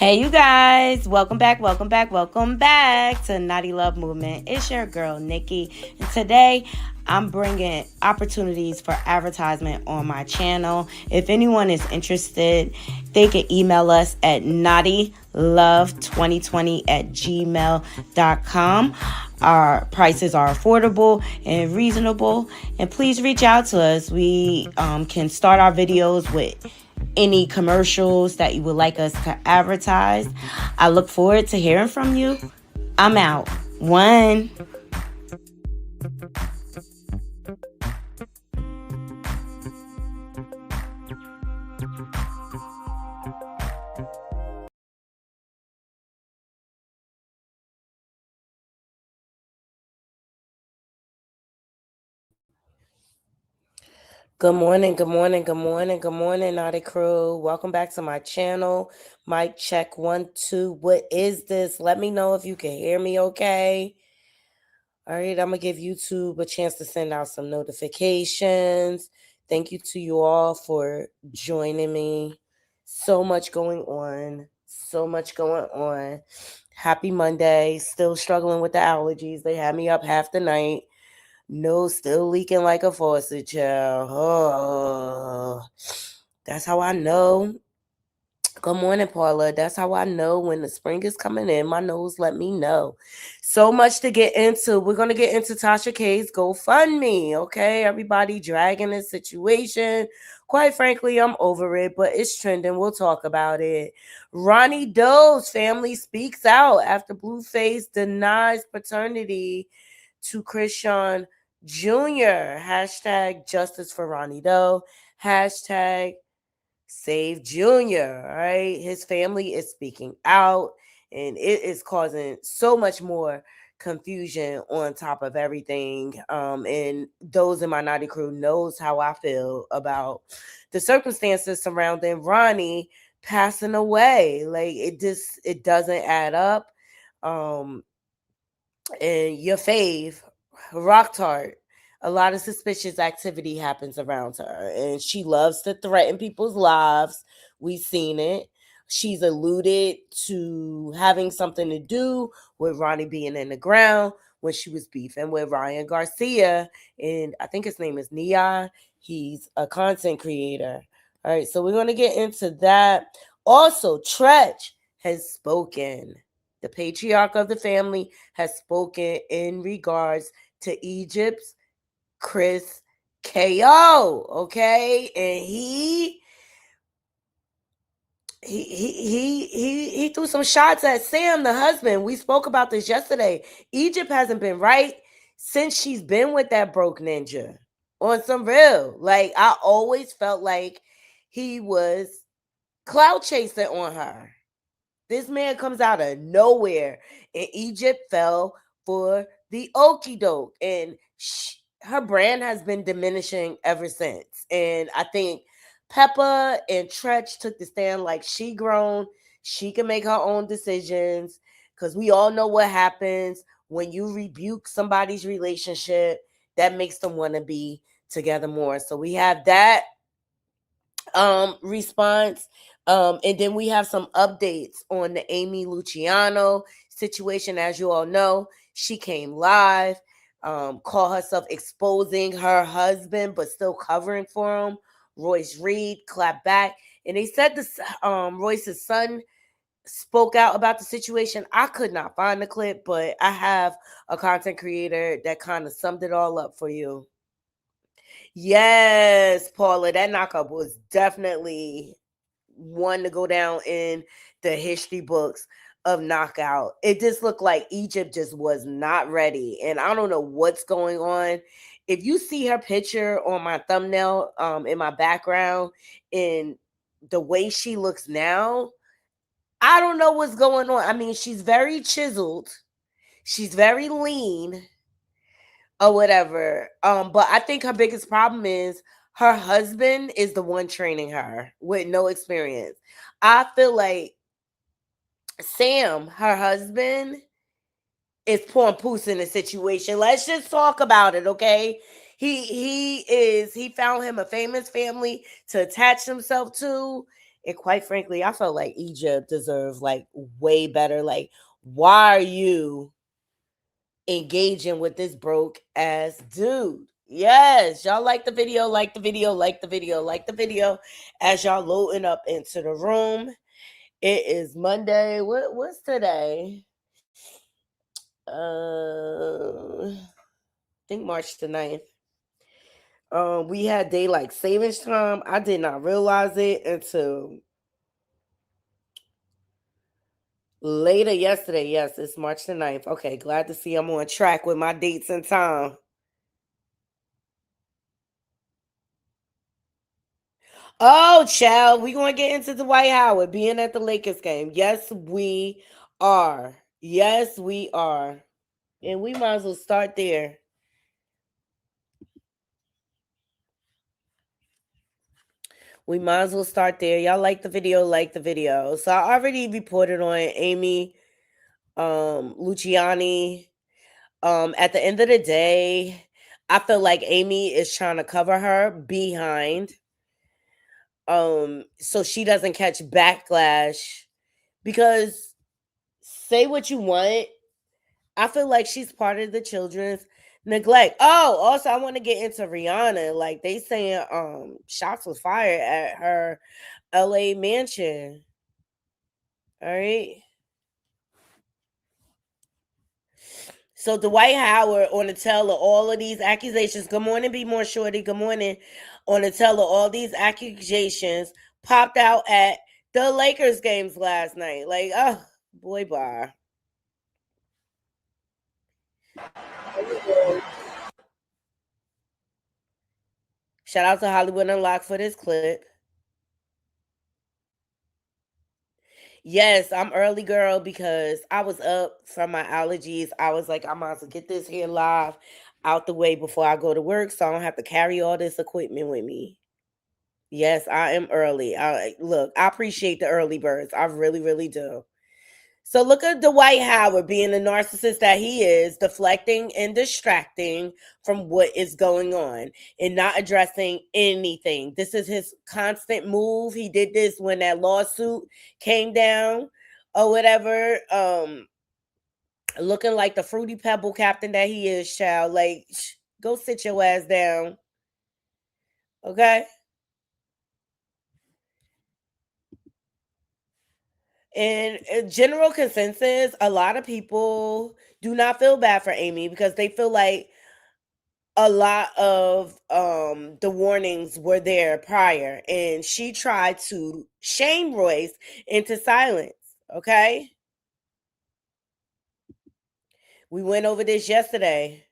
Hey, you guys, welcome back to Naughty Love Movement. It's your girl, Nikki, and today I'm bringing opportunities for advertisement on my channel. If anyone is interested, they can email us at naughtylove2020@gmail.com. Our prices are affordable and reasonable, and please reach out to us. We can start our videos with any commercials that you would like us to advertise. I look forward to hearing from you. I'm out. One. Good morning, Naughty Crew. Welcome back to my channel. Mic check 1, 2. What is this? Let me know if you can hear me okay. All right, I'm going to give YouTube a chance to send out some notifications. Thank you to you all for joining me. So much going on. Happy Monday. Still struggling with the allergies. They had me up half the night. Nose still leaking like a faucet, child. Oh, that's how I know. Good morning, Paula. That's how I know when the spring is coming in. My nose let me know. So much to get into. We're going to get into Tasha K's GoFundMe, okay? Everybody dragging this situation. Quite frankly, I'm over it, but it's trending. We'll talk about it. Ronnie Doe's family speaks out after Blueface denies paternity to Criss Jr. Hashtag justice for Ronnie Doe. Hashtag Save Junior. All right. His family is speaking out, and it is causing so much more confusion on top of everything. And those in my Naughty Crew knows how I feel about the circumstances surrounding Ronnie passing away. Like it doesn't add up. And your fave, Rock Tart, a lot of suspicious activity happens around her, and she loves to threaten people's lives. We've seen it. She's alluded to having something to do with Ronnie being in the ground when she was beefing with Ryan Garcia, and I think his name is Neon. He's a content creator. All right, so we're going to get into that. Also, Treach has spoken. The patriarch of the family has spoken in regards to Egypt's Criss KO, okay? And he threw some shots at Sam, the husband. We spoke about this yesterday. Egypt hasn't been right since she's been with that broke ninja. On some real. Like, I always felt like he was clout chasing on her. This man comes out of nowhere, and Egypt fell for the okie doke, and her brand has been diminishing ever since. And I think Peppa and Treach took the stand like she grown. She can make her own decisions, because we all know what happens when you rebuke somebody's relationship. That makes them want to be together more. So we have that response. And then we have some updates on the Amy Luciano situation. As you all know, she came live, called herself exposing her husband, but still covering for him. Royce Reed clapped back, and they said this Royce's son spoke out about the situation. I could not find the clip, but I have a content creator that kind of summed it all up for you. Yes, Paula, that knockup was definitely one to go down in the history books of knockout. It just looked like Egypt just was not ready, and I don't know what's going on. If you see her picture on my thumbnail, in my background, and the way she looks now, I don't know what's going on. I mean, she's very chiseled, she's very lean, or whatever. But I think her biggest problem is her husband is the one training her with no experience. I feel like Sam, her husband, is pouring poos in the situation. Let's just talk about it, okay? He found him a famous family to attach himself to, And quite frankly, I felt like Egypt deserved like way better. Like, why are you engaging with this broke ass dude? Yes, y'all like the video, like the video, like the video, like the video. As y'all loading up into the room, it is Monday. What's today? I think March the 9th. We had daylight savings time. I did not realize it until later yesterday. Yes, it's March the 9th. Okay, glad to see I'm on track with my dates and time. Oh, child, we gonna get into Dwight Howard being at the Lakers game. Yes, we are. Yes, we are. And we might as well start there. We might as well start there. Y'all like the video, like the video. So I already reported on Amy Luciani. At the end of the day, I feel like Amy is trying to cover her behind so she doesn't catch backlash, because say what you want, I feel like she's part of the children's neglect. Oh, also I want to get into Rihanna. Like they saying shots was fired at her LA mansion. All right. So Dwight Howard on the tail of all of these accusations. Good morning, Be More Shorty. Good morning. On the tail of all these accusations, popped out at the Lakers games last night. Like, oh boy, bye. Shout out to Hollywood Unlocked for this clip. Yes, I'm early, girl, because I was up from my allergies. I was like, I might as well get this here live out the way before I go to work, so I don't have to carry all this equipment with me. Yes, I am early. Look, I appreciate the early birds. I really, really do. So look at Dwight Howard being the narcissist that he is, deflecting and distracting from what is going on and not addressing anything. This is his constant move. He did this when that lawsuit came down or whatever. Looking like the fruity pebble captain that he is, child. Like, go sit your ass down. Okay? And general consensus, a lot of people do not feel bad for Amy because they feel like a lot of the warnings were there prior, and she tried to shame Royce into silence. Okay, we went over this yesterday.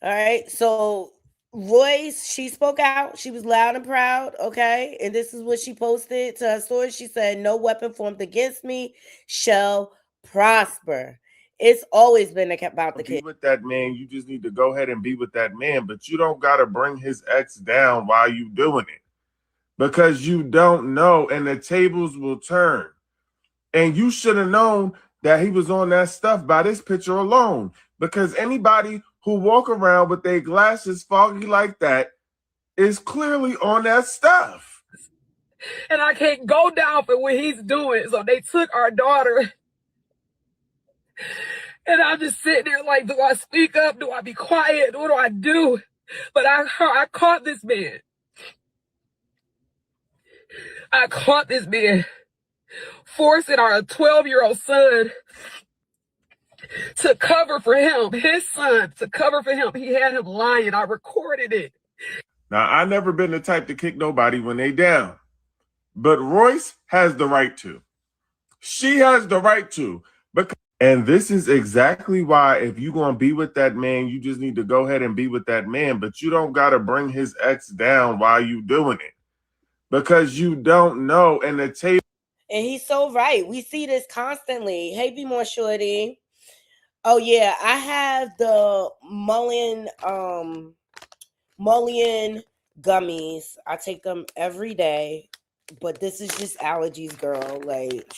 All right, so Royce, she spoke out. She was loud and proud. Okay, and this is what she posted to her story. She said, "No weapon formed against me shall prosper." It's always been about the kid. Be with that man. You just need to go ahead and be with that man, but you don't got to bring his ex down while you doing it, because you don't know, and the tables will turn. And you should have known that he was on that stuff by this picture alone, because anybody who walk around with their glasses foggy like that is clearly on that stuff. And I can't go down for what he's doing. So they took our daughter. And I'm just sitting there like, do I speak up? Do I be quiet? What do I do? But I caught this man. I caught this man forcing our 12-year-old son to cover for him, his son, to cover for him. He had him lying. I recorded it. Now, I never been the type to kick nobody when they down, but Royce has the right to. She has the right to. And this is exactly why, if you're going to be with that man, you just need to go ahead and be with that man, but you don't got to bring his ex down while you doing it, because you don't know. And the table. And he's so right. We see this constantly. Hey, Be More Shorty. Oh yeah, I have the mullein gummies. I take them every day, but this is just allergies, girl. Like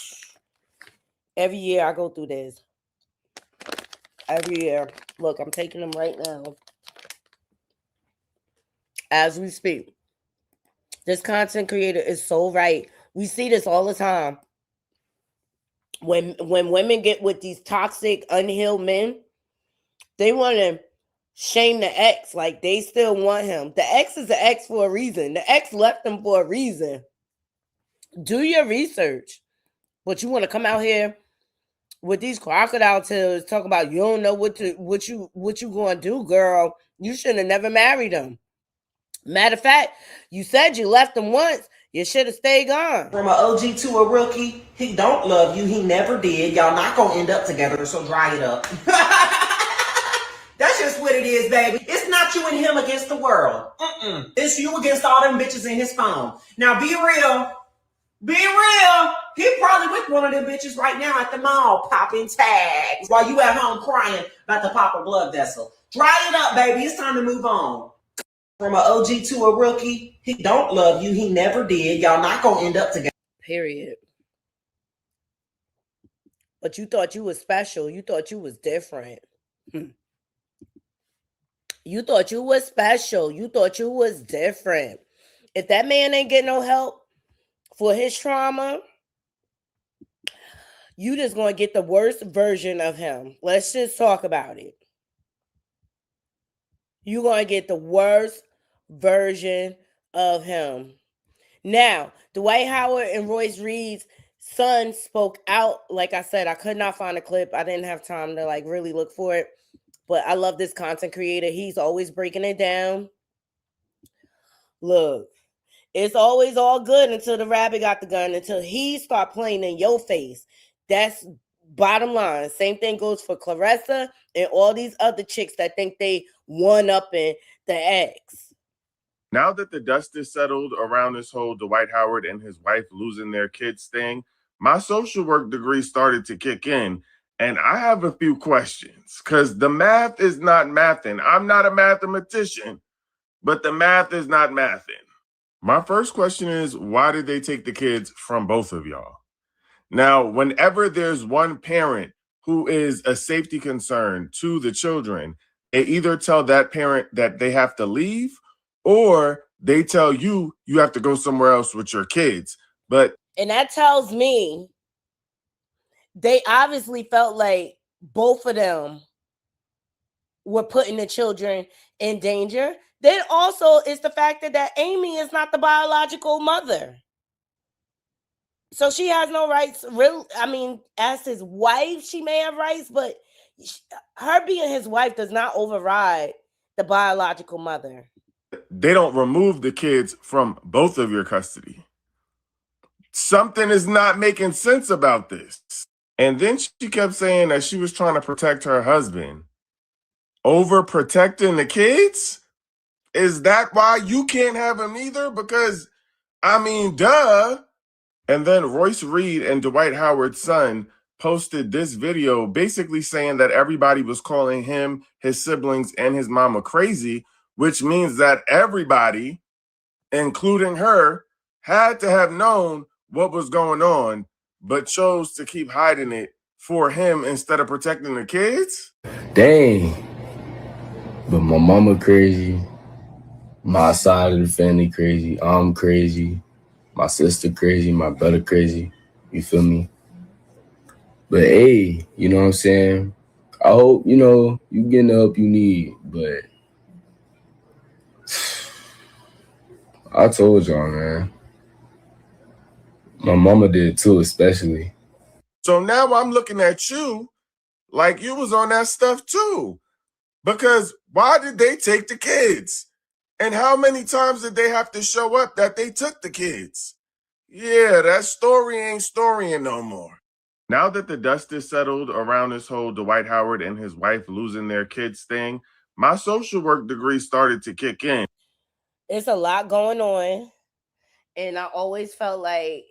every year I go through this. Every year. Look, I'm taking them right now as we speak. This content creator is so right. We see this all the time. When women get with these toxic, unhealed men, they want to shame the ex like they still want him. The ex is the ex for a reason. The ex left them for a reason. Do your research. But you want to come out here with these crocodile tails, talk about you don't know what you going to do, girl. You should have never married him. Matter of fact, you said you left him once. You should have stayed gone. From an OG to a rookie, he don't love you. He never did. Y'all not gonna end up together, so dry it up. That's just what it is, baby. It's not you and him against the world. It's you against all them bitches in his phone. Now be real. Be real. He probably with one of them bitches right now at the mall popping tags while you at home crying about to pop a blood vessel. Dry it up, baby. It's time to move on. From an OG to a rookie, he don't love you. He never did. Y'all not gonna end up together. Period. But you thought you was special. You thought you was different. You thought you was special. You thought you was different. If that man ain't getting no help for his trauma, you just gonna get the worst version of him. Let's just talk about it. You're gonna get the worst version of him. Now, Dwight Howard and Royce Reed's son spoke out. Like I said, I could not find a clip. I didn't have time to like really look for it. But I love this content creator. He's always breaking it down. Look, it's always all good until the rabbit got the gun, until he start playing in your face. That's bottom line. Same thing goes for Clarissa and all these other chicks that think they one-upping the ex. Now that the dust is settled around this whole Dwight Howard and his wife losing their kids thing, my social work degree started to kick in. And I have a few questions because the math is not mathing. I'm not a mathematician, but the math is not mathing. My first question is, why did they take the kids from both of y'all? Now, whenever there's one parent who is a safety concern to the children, they either tell that parent that they have to leave or they tell you have to go somewhere else with your kids. And that tells me they obviously felt like both of them were putting the children in danger. Then also is the fact that Amy is not the biological mother. So she has no rights. I mean, as his wife, she may have rights, but her being his wife does not override the biological mother. They don't remove the kids from both of your custody. Something is not making sense about this. And then she kept saying that she was trying to protect her husband. Over protecting the kids? Is that why you can't have him either? Because, I mean, duh. And then Royce Reed and Dwight Howard's son posted this video basically saying that everybody was calling him, his siblings, and his mama crazy, which means that everybody, including her, had to have known what was going on, but chose to keep hiding it for him instead of protecting the kids? Dang. But my mama crazy. My side of the family crazy. I'm crazy. My sister crazy. My brother crazy. You feel me? But hey, you know what I'm saying? I hope, you getting the help you need. But I told y'all, man. My mama did too, especially. So now I'm looking at you like you was on that stuff too. Because why did they take the kids? And how many times did they have to show up that they took the kids? Yeah, that story ain't storying no more. Now that the dust is settled around this whole Dwight Howard and his wife losing their kids thing, my social work degree started to kick in. It's a lot going on. And I always felt like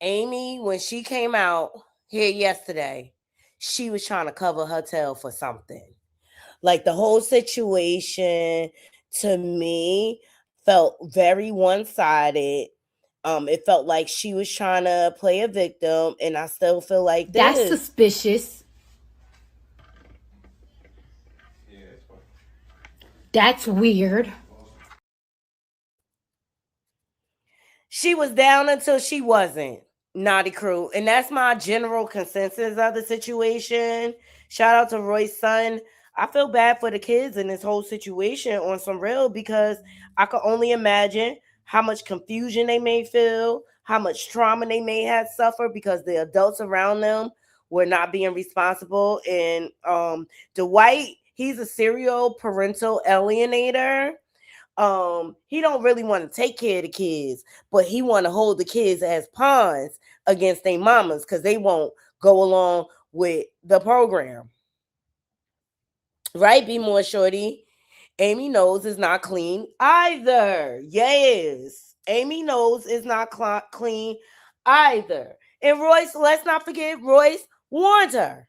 Amy, when she came out here yesterday, she was trying to cover her tail for something. Like the whole situation to me felt very one-sided. It felt like she was trying to play a victim, and I still feel like this. That's suspicious. That's weird. She was down until she wasn't. Naughty crew. And that's my general consensus of the situation. Shout out to Roy's son. I feel bad for the kids in this whole situation on some real, because I could only imagine how much confusion they may feel, how much trauma they may have suffered because the adults around them were not being responsible. And Dwight, he's a serial parental alienator. He don't really want to take care of the kids, but he want to hold the kids as pawns against their mamas because they won't go along with the program. Right, Be More Shorty? Amy knows is not clean either. Yes, Amy knows is not clean either. And Royce, let's not forget, Royce warned her.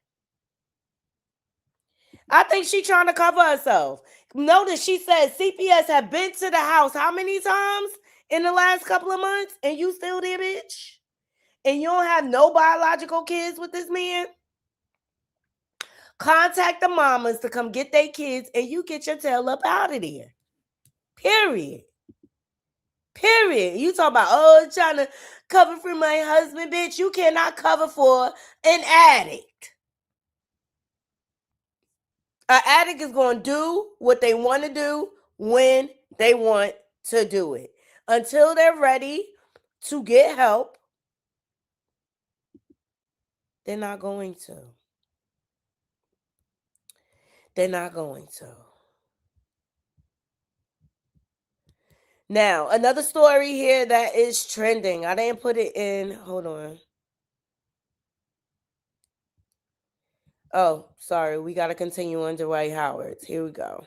I think she trying to cover herself. Notice she said CPS have been to the house how many times in the last couple of months, and you still there, bitch? And you don't have no biological kids with this man? Contact the mamas to come get their kids, and you get your tail up out of there. Period. Period. You talk about, oh, trying to cover for my husband, bitch. You cannot cover for an addict. An addict is going to do what they want to do when they want to do it. Until they're ready to get help, they're not going to. They're not going to. Now, another story here that is trending. I didn't put it in. Hold on. Oh, sorry. We got to continue on Dwight Howard's. Here we go.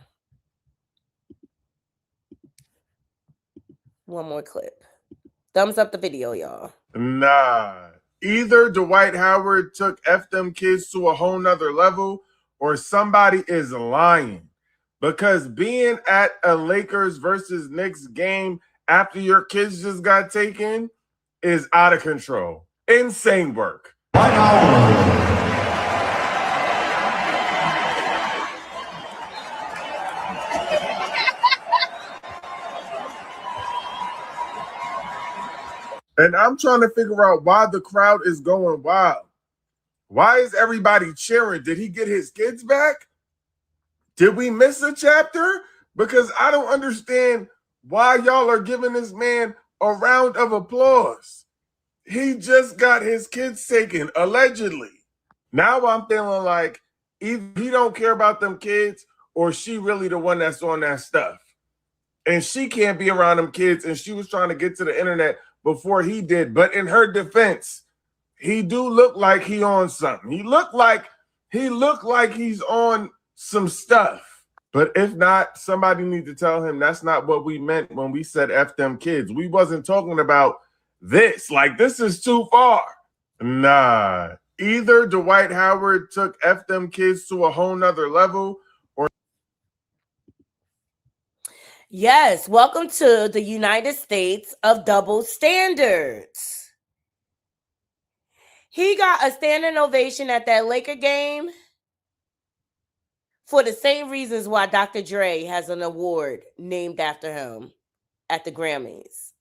One more clip. Thumbs up the video, y'all. Nah. Either Dwight Howard took F them kids to a whole nother level, or somebody is lying. Because being at a Lakers versus Knicks game after your kids just got taken is out of control. Insane work. And I'm trying to figure out why the crowd is going wild. Why is everybody cheering? Did he get his kids back? Did we miss a chapter? Because I don't understand why y'all are giving this man a round of applause. He just got his kids taken, allegedly. Now I'm feeling like either he don't care about them kids, or she really the one that's on that stuff. And she can't be around them kids, and she was trying to get to the internet before he did. But in her defense, he do look like he on something. He looked like he's on some stuff. But if not, somebody need to tell him that's not what we meant when we said F them kids. We wasn't talking about this. Like, this is too far. Nah. Either Dwight Howard took F them kids to a whole nother level, or... Yes, welcome to the United States of double standards. He got a standing ovation at that Laker game for the same reasons why Dr. Dre has an award named after him at the Grammys.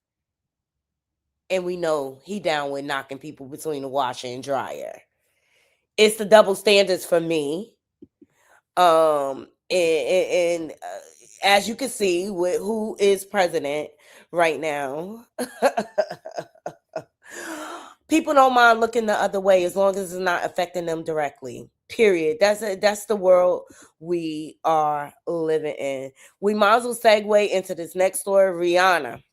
And we know he down with knocking people between the washer and dryer. It's the double standards for me. And as you can see with who is president right now, people don't mind looking the other way as long as it's not affecting them directly. Period. That's the world we are living in. We might as well segue into this next story. Rihanna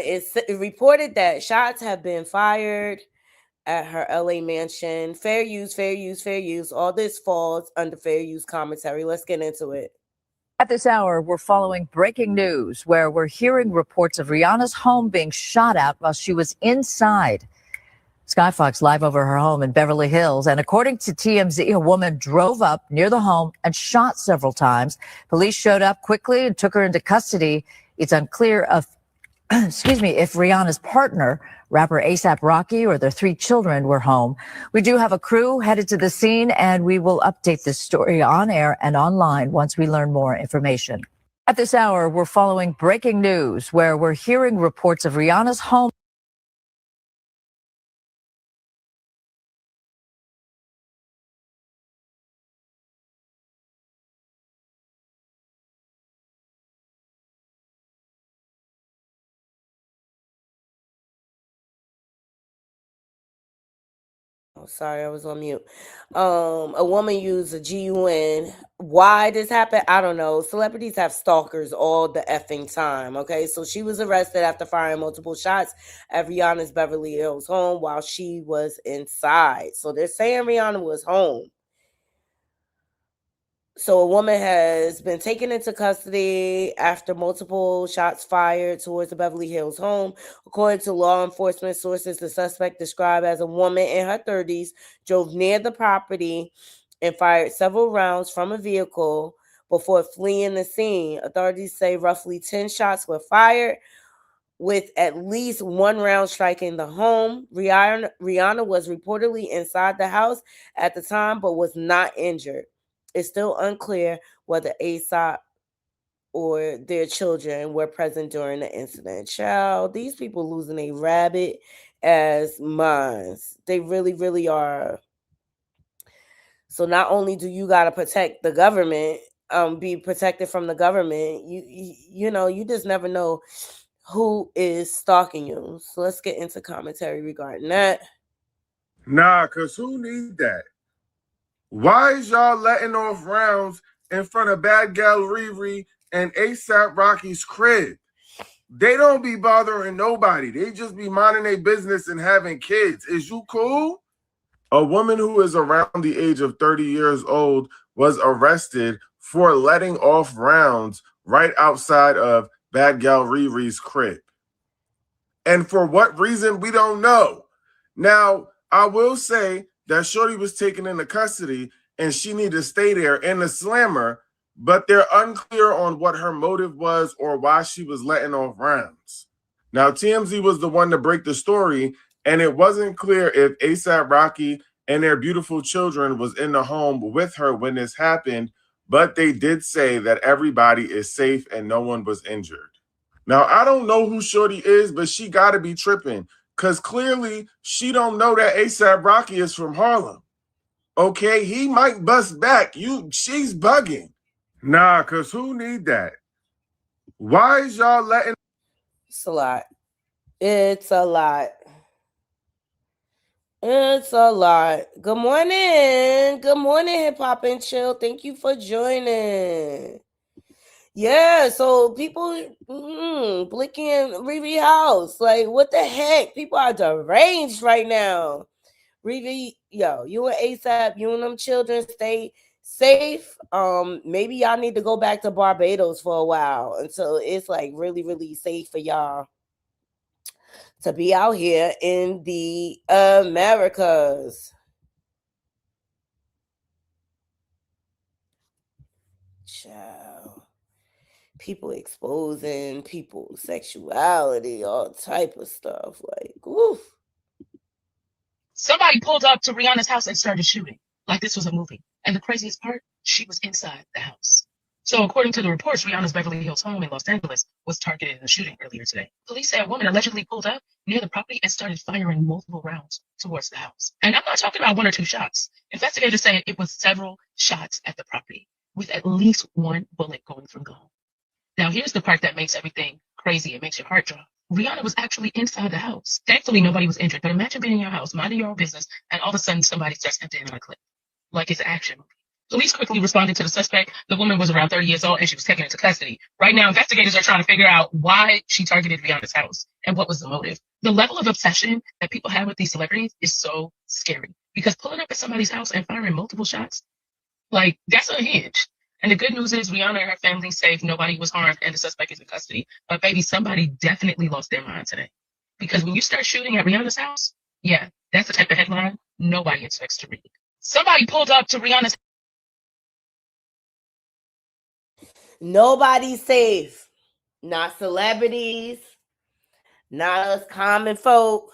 is reported that shots have been fired at her LA mansion. Fair use, fair use, fair use. All this falls under fair use commentary. Let's get into it. At this hour, we're following breaking news where we're hearing reports of Rihanna's home being shot at while she was inside. Sky Fox live over her home in Beverly Hills. And according to TMZ, a woman drove up near the home and shot several times. Police showed up quickly and took her into custody. It's unclear if Rihanna's partner, rapper A$AP Rocky, or their 3 children were home. We do have a crew headed to the scene, and we will update this story on air and online once we learn more information. At this hour, we're following breaking news where we're hearing reports of Rihanna's home. Oh, sorry, I was on mute. A woman used a GUN. Why this happened, I don't know. Celebrities have stalkers all the effing time. Okay, so she was arrested after firing multiple shots at Rihanna's Beverly Hills home while she was inside. So they're saying Rihanna was home. So a woman has been taken into custody after multiple shots fired towards the Beverly Hills home. According to law enforcement sources, the suspect, described as a woman in her 30s, drove near the property and fired several rounds from a vehicle before fleeing the scene. Authorities say roughly 10 shots were fired, with at least one round striking the home. Rihanna was reportedly inside the house at the time but was not injured. It's still unclear whether ASAP or their children were present during the incident. Child, these people losing a rabbit as minds. They really, really are. So not only do you gotta protect the government, be protected from the government, you just never know who is stalking you. So let's get into commentary regarding that. Nah, cause who need that? Why is y'all letting off rounds in front of Bad Gal Riri and ASAP Rocky's crib? They don't be bothering nobody. They just be minding their business and having kids. Is you cool? A woman who is around the age of 30 years old was arrested for letting off rounds right outside of Bad Gal Riri's crib. And for what reason, we don't know. Now, I will say that Shorty was taken into custody and she needed to stay there in the slammer, but they're unclear on what her motive was or why she was letting off rounds. Now, TMZ was the one to break the story, and it wasn't clear if ASAP Rocky and their beautiful children was in the home with her when this happened, but they did say that everybody is safe and no one was injured. Now, I don't know who Shorty is, but she got to be tripping because clearly she don't know that ASAP Rocky is from Harlem. Okay, he might bust back. She's bugging. Nah, because who need that? Why is y'all letting... It's a lot. It's a lot. It's a lot. Good morning. Good morning, Hip Hop and Chill. Thank you for joining. Yeah, so people Blicky and Riri house. Like, what the heck? People are deranged right now. Riri, yo, you and ASAP, you and them children stay safe. Maybe y'all need to go back to Barbados for a while until it's like really, really safe for y'all to be out here in the Americas. Child. People exposing people's sexuality, all type of stuff. Like, oof. Somebody pulled up to Rihanna's house and started shooting like this was a movie. And the craziest part, she was inside the house. So according to the reports, Rihanna's Beverly Hills home in Los Angeles was targeted in a shooting earlier today. Police say a woman allegedly pulled up near the property and started firing multiple rounds towards the house. And I'm not talking about one or two shots. Investigators say it was several shots at the property, with at least one bullet going through the home. Now, here's the part that makes everything crazy. It makes your heart drop. Rihanna was actually inside the house. Thankfully, nobody was injured. But imagine being in your house, minding your own business, and all of a sudden somebody starts emptying on a clip. Like it's an action movie. Police quickly responded to the suspect. The woman was around 30 years old, and she was taken into custody. Right now, investigators are trying to figure out why she targeted Rihanna's house and what was the motive. The level of obsession that people have with these celebrities is so scary. Because pulling up at somebody's house and firing multiple shots, like, that's unhinged. And the good news is Rihanna and her family safe. Nobody was harmed, and the suspect is in custody. But baby, somebody definitely lost their mind today. Because when you start shooting at Rihanna's house, yeah, that's the type of headline nobody expects to read. Somebody pulled up to Rihanna's. Nobody's safe. Not celebrities. Not us common folk.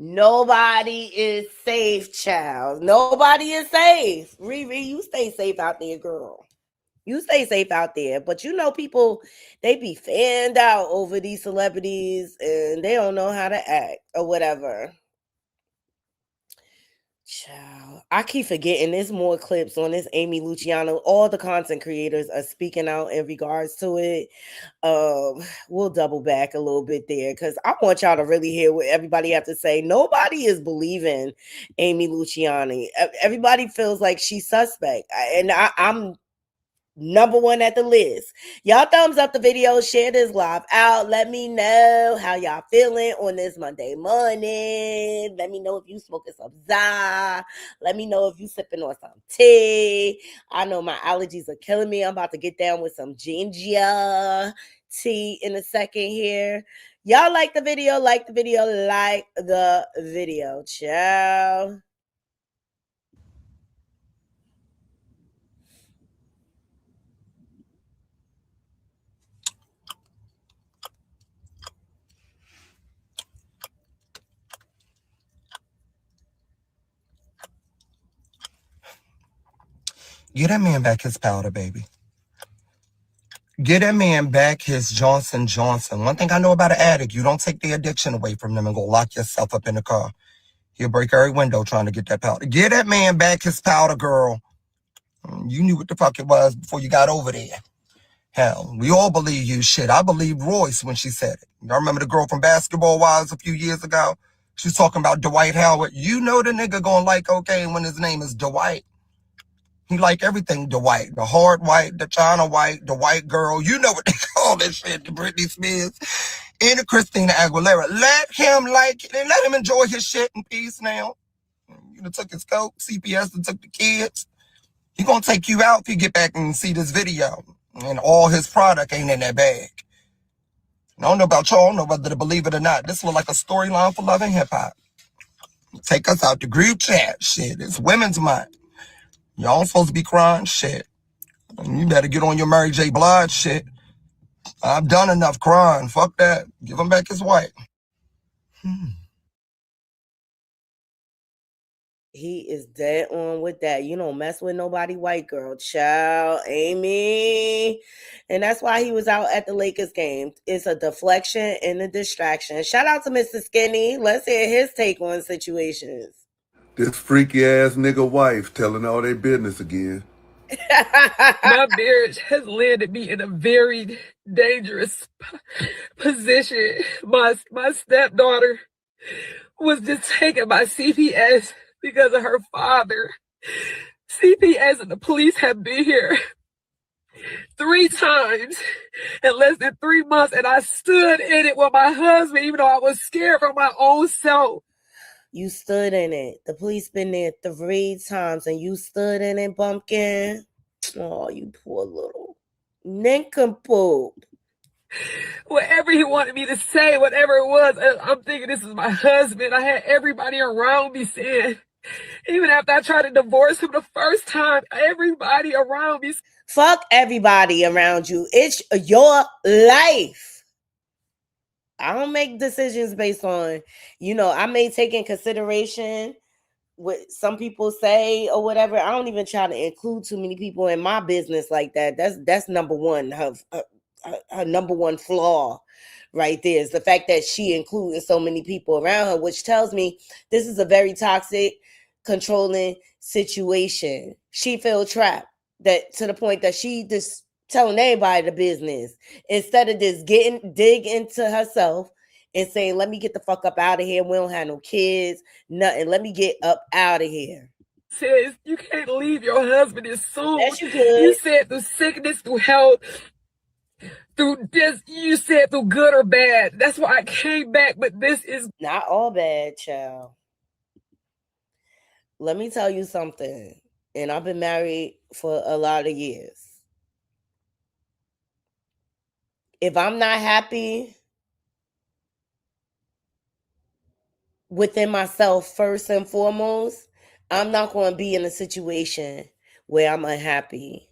Nobody is safe, child. Nobody is safe. Riri, you stay safe out there, girl. You stay safe out there. But you know, people, they be fanned out over these celebrities and they don't know how to act or whatever. Child, I keep forgetting there's more clips on this Amy Luciano. All the content creators are speaking out in regards to it. We'll double back a little bit there because I want y'all to really hear what everybody have to say. Nobody is believing Amy Luciani. Everybody feels like she's suspect, and I'm number one at the list. Y'all thumbs up the video, share this live out. Let me know how y'all feeling on this Monday morning. Let me know if you smoking some za. Let me know if you sipping on some tea. I know my allergies are killing me. I'm about to get down with some ginger tea in a second here. Y'all like the video, like the video, like the video. Ciao. Get that man back his powder, baby. Get that man back his Johnson Johnson. One thing I know about an addict, you don't take the addiction away from them and go lock yourself up in the car. He'll break every window trying to get that powder. Get that man back his powder, girl. You knew what the fuck it was before you got over there. Hell, we all believe you. Shit, I believed Royce when she said it. Y'all remember the girl from Basketball Wives a few years ago? She's talking about Dwight Howard. You know the nigga gonna like cocaine when his name is Dwight. He like everything Dwight. The hard white, the China white, the white girl. You know what they call that shit, the Britney Spears and the Christina Aguilera. Let him like it and let him enjoy his shit in peace now. You done took his coat, CPS and took the kids. He gonna take you out if you get back and see this video. And all his product ain't in that bag. I don't know about y'all, I don't know whether to believe it or not. This look like a storyline for Love and Hip Hop. Take us out the group chat. Shit, it's Women's Month. Y'all supposed to be crying? Shit. You better get on your Mary J. Blige shit. I've done enough crying. Fuck that. Give him back his wife. He is dead on with that. You don't mess with nobody white, girl. Child, Amy. And that's why he was out at the Lakers game. It's a deflection and a distraction. Shout out to Mr. Skinny. Let's hear his take on situations. This freaky ass nigga wife telling all their business again. My marriage has landed me in a very dangerous position. My stepdaughter was just taken by CPS because of her father. CPS and the police have been here 3 times in less than 3 months, and I stood in it with my husband, even though I was scared for my own self. You stood in it. The police been there 3 times, and you stood in it, bumpkin. Oh, you poor little nincompoop. Whatever he wanted me to say, whatever it was, I'm thinking this is my husband. I had everybody around me saying, even after I tried to divorce him the first time, everybody around me. Fuck everybody around you. It's your life. I don't make decisions based on, I may take in consideration what some people say or whatever. I don't even try to include too many people in my business like that. That's number one. Her number one flaw right there is the fact that she included so many people around her, which tells me this is a very toxic, controlling situation. She feel trapped that to the point that she just telling everybody the business instead of just dig into herself and saying, let me get the fuck up out of here. We don't have no kids, nothing. Let me get up out of here. Says you can't leave your husband as soon. Yes, you could. You said through sickness, through health, through this, you said through good or bad. That's why I came back, but this is not all bad, child. Let me tell you something. And I've been married for a lot of years. If I'm not happy within myself first and foremost, I'm not going to be in a situation where I'm unhappy.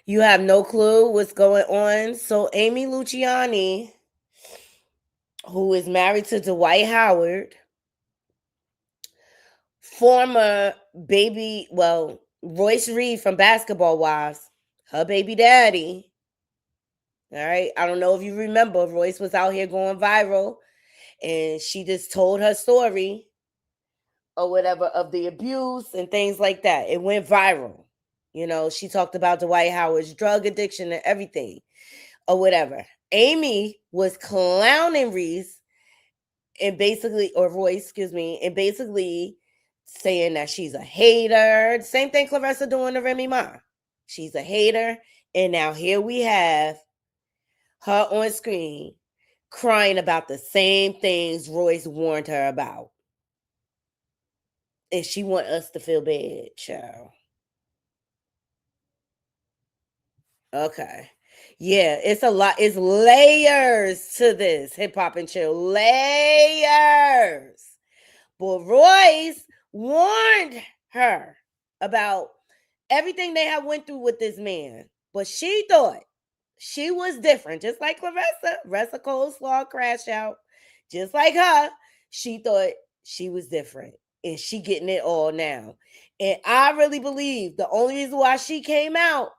You have no clue what's going on. So Amy Luciani, who is married to Dwight Howard, former Royce Reed from Basketball Wives, her baby daddy. All right. I don't know if you remember, Royce was out here going viral, and she just told her story or whatever of the abuse and things like that. It went viral. You know, she talked about Dwight Howard's drug addiction and everything or whatever. Amy was clowning Reese and basically, or Royce, excuse me, and basically saying that she's a hater. Same thing Clarissa doing to Remy Ma. She's a hater. And now here we have her on screen crying about the same things Royce warned her about. And she want us to feel bad, child. Okay. Yeah, it's a lot. It's layers to this hip hop and chill. Layers. But Royce warned her about everything they have went through with this man. But she thought she was different. Just like Clarissa Coleslaw crash out. Just like her. She thought she was different. And she getting it all now. And I really believe the only reason why she came out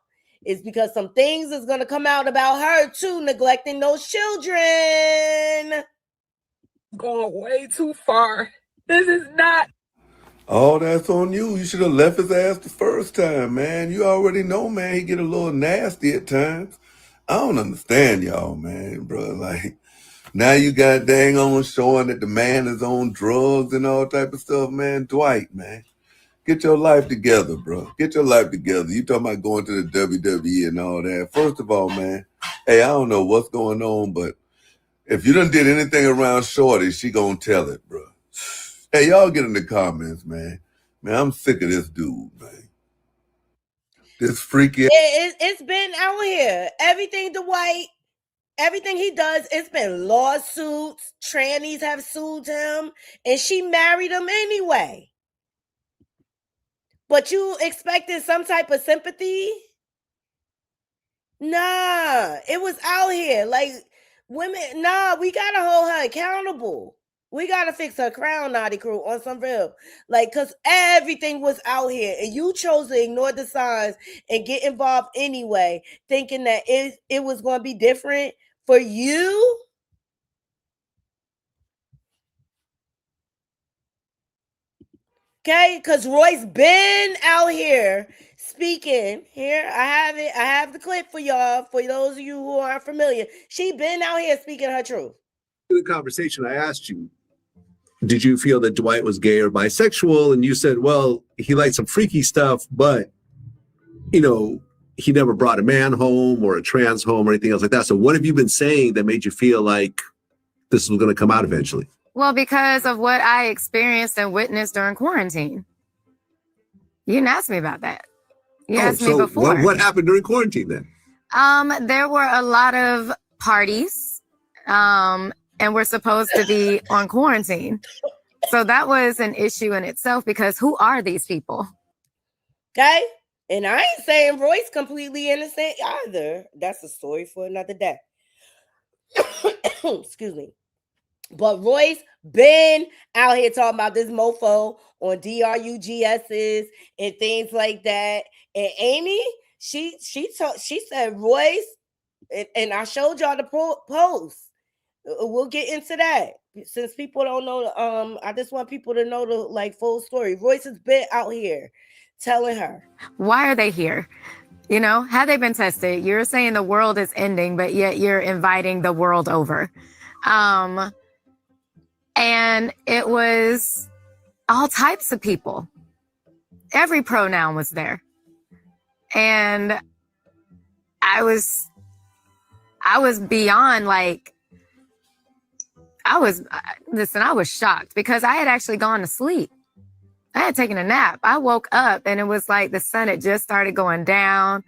is because some things is going to come out about her too, neglecting those children. Going way too far. This is not. Oh, that's on you. You should have left his ass the first time, man. You already know, man, he get a little nasty at times. I don't understand y'all, man, bro. Like, now you got dang on showing that the man is on drugs and all type of stuff, man. Dwight, man. Get your life together, bro. Get your life together. You talking about going to the WWE and all that. First of all, man, hey, I don't know what's going on, but if you done did anything around Shorty, she gonna tell it, bro. Hey, y'all get in the comments, man. Man, I'm sick of this dude, man. This freaky. It's been out here. Everything Dwight, everything he does, it's been lawsuits. Trannies have sued him, and she married him anyway. But you expected some type of sympathy? Nah, it was out here. Like, women, nah, we gotta hold her accountable. We gotta fix her crown, Naughty Crew, on some real. Like, cause everything was out here, and you chose to ignore the signs and get involved anyway, thinking that it was gonna be different for you. Okay, because Roy's been out here speaking. Here, I have it. I have the clip for y'all. For those of you who aren't familiar, she been out here speaking her truth. In the conversation, I asked you, did you feel that Dwight was gay or bisexual? And you said, well, he liked some freaky stuff, but, you know, he never brought a man home or a trans home or anything else like that. So what have you been saying that made you feel like this was going to come out eventually? Well, because of what I experienced and witnessed during quarantine. You didn't ask me about that. You asked me before. What happened during quarantine then? There were a lot of parties, and we're supposed to be on quarantine. So that was an issue in itself, because who are these people? Okay? And I ain't saying Roy's completely innocent either. That's a story for another day. Excuse me. But Roy's been out here talking about this mofo on DRUGSs and things like that. And Amy, she said Roy's, and I showed y'all the post. We'll get into that since people don't know. I just want people to know the like full story. Royce has been out here telling her. Why are they here? You know, have they been tested? You're saying the world is ending, but yet you're inviting the world over. And it was all types of people. Every pronoun was there. And I was beyond like, I was shocked because I had actually gone to sleep. I had taken a nap. I woke up and it was like the sun had just started going down.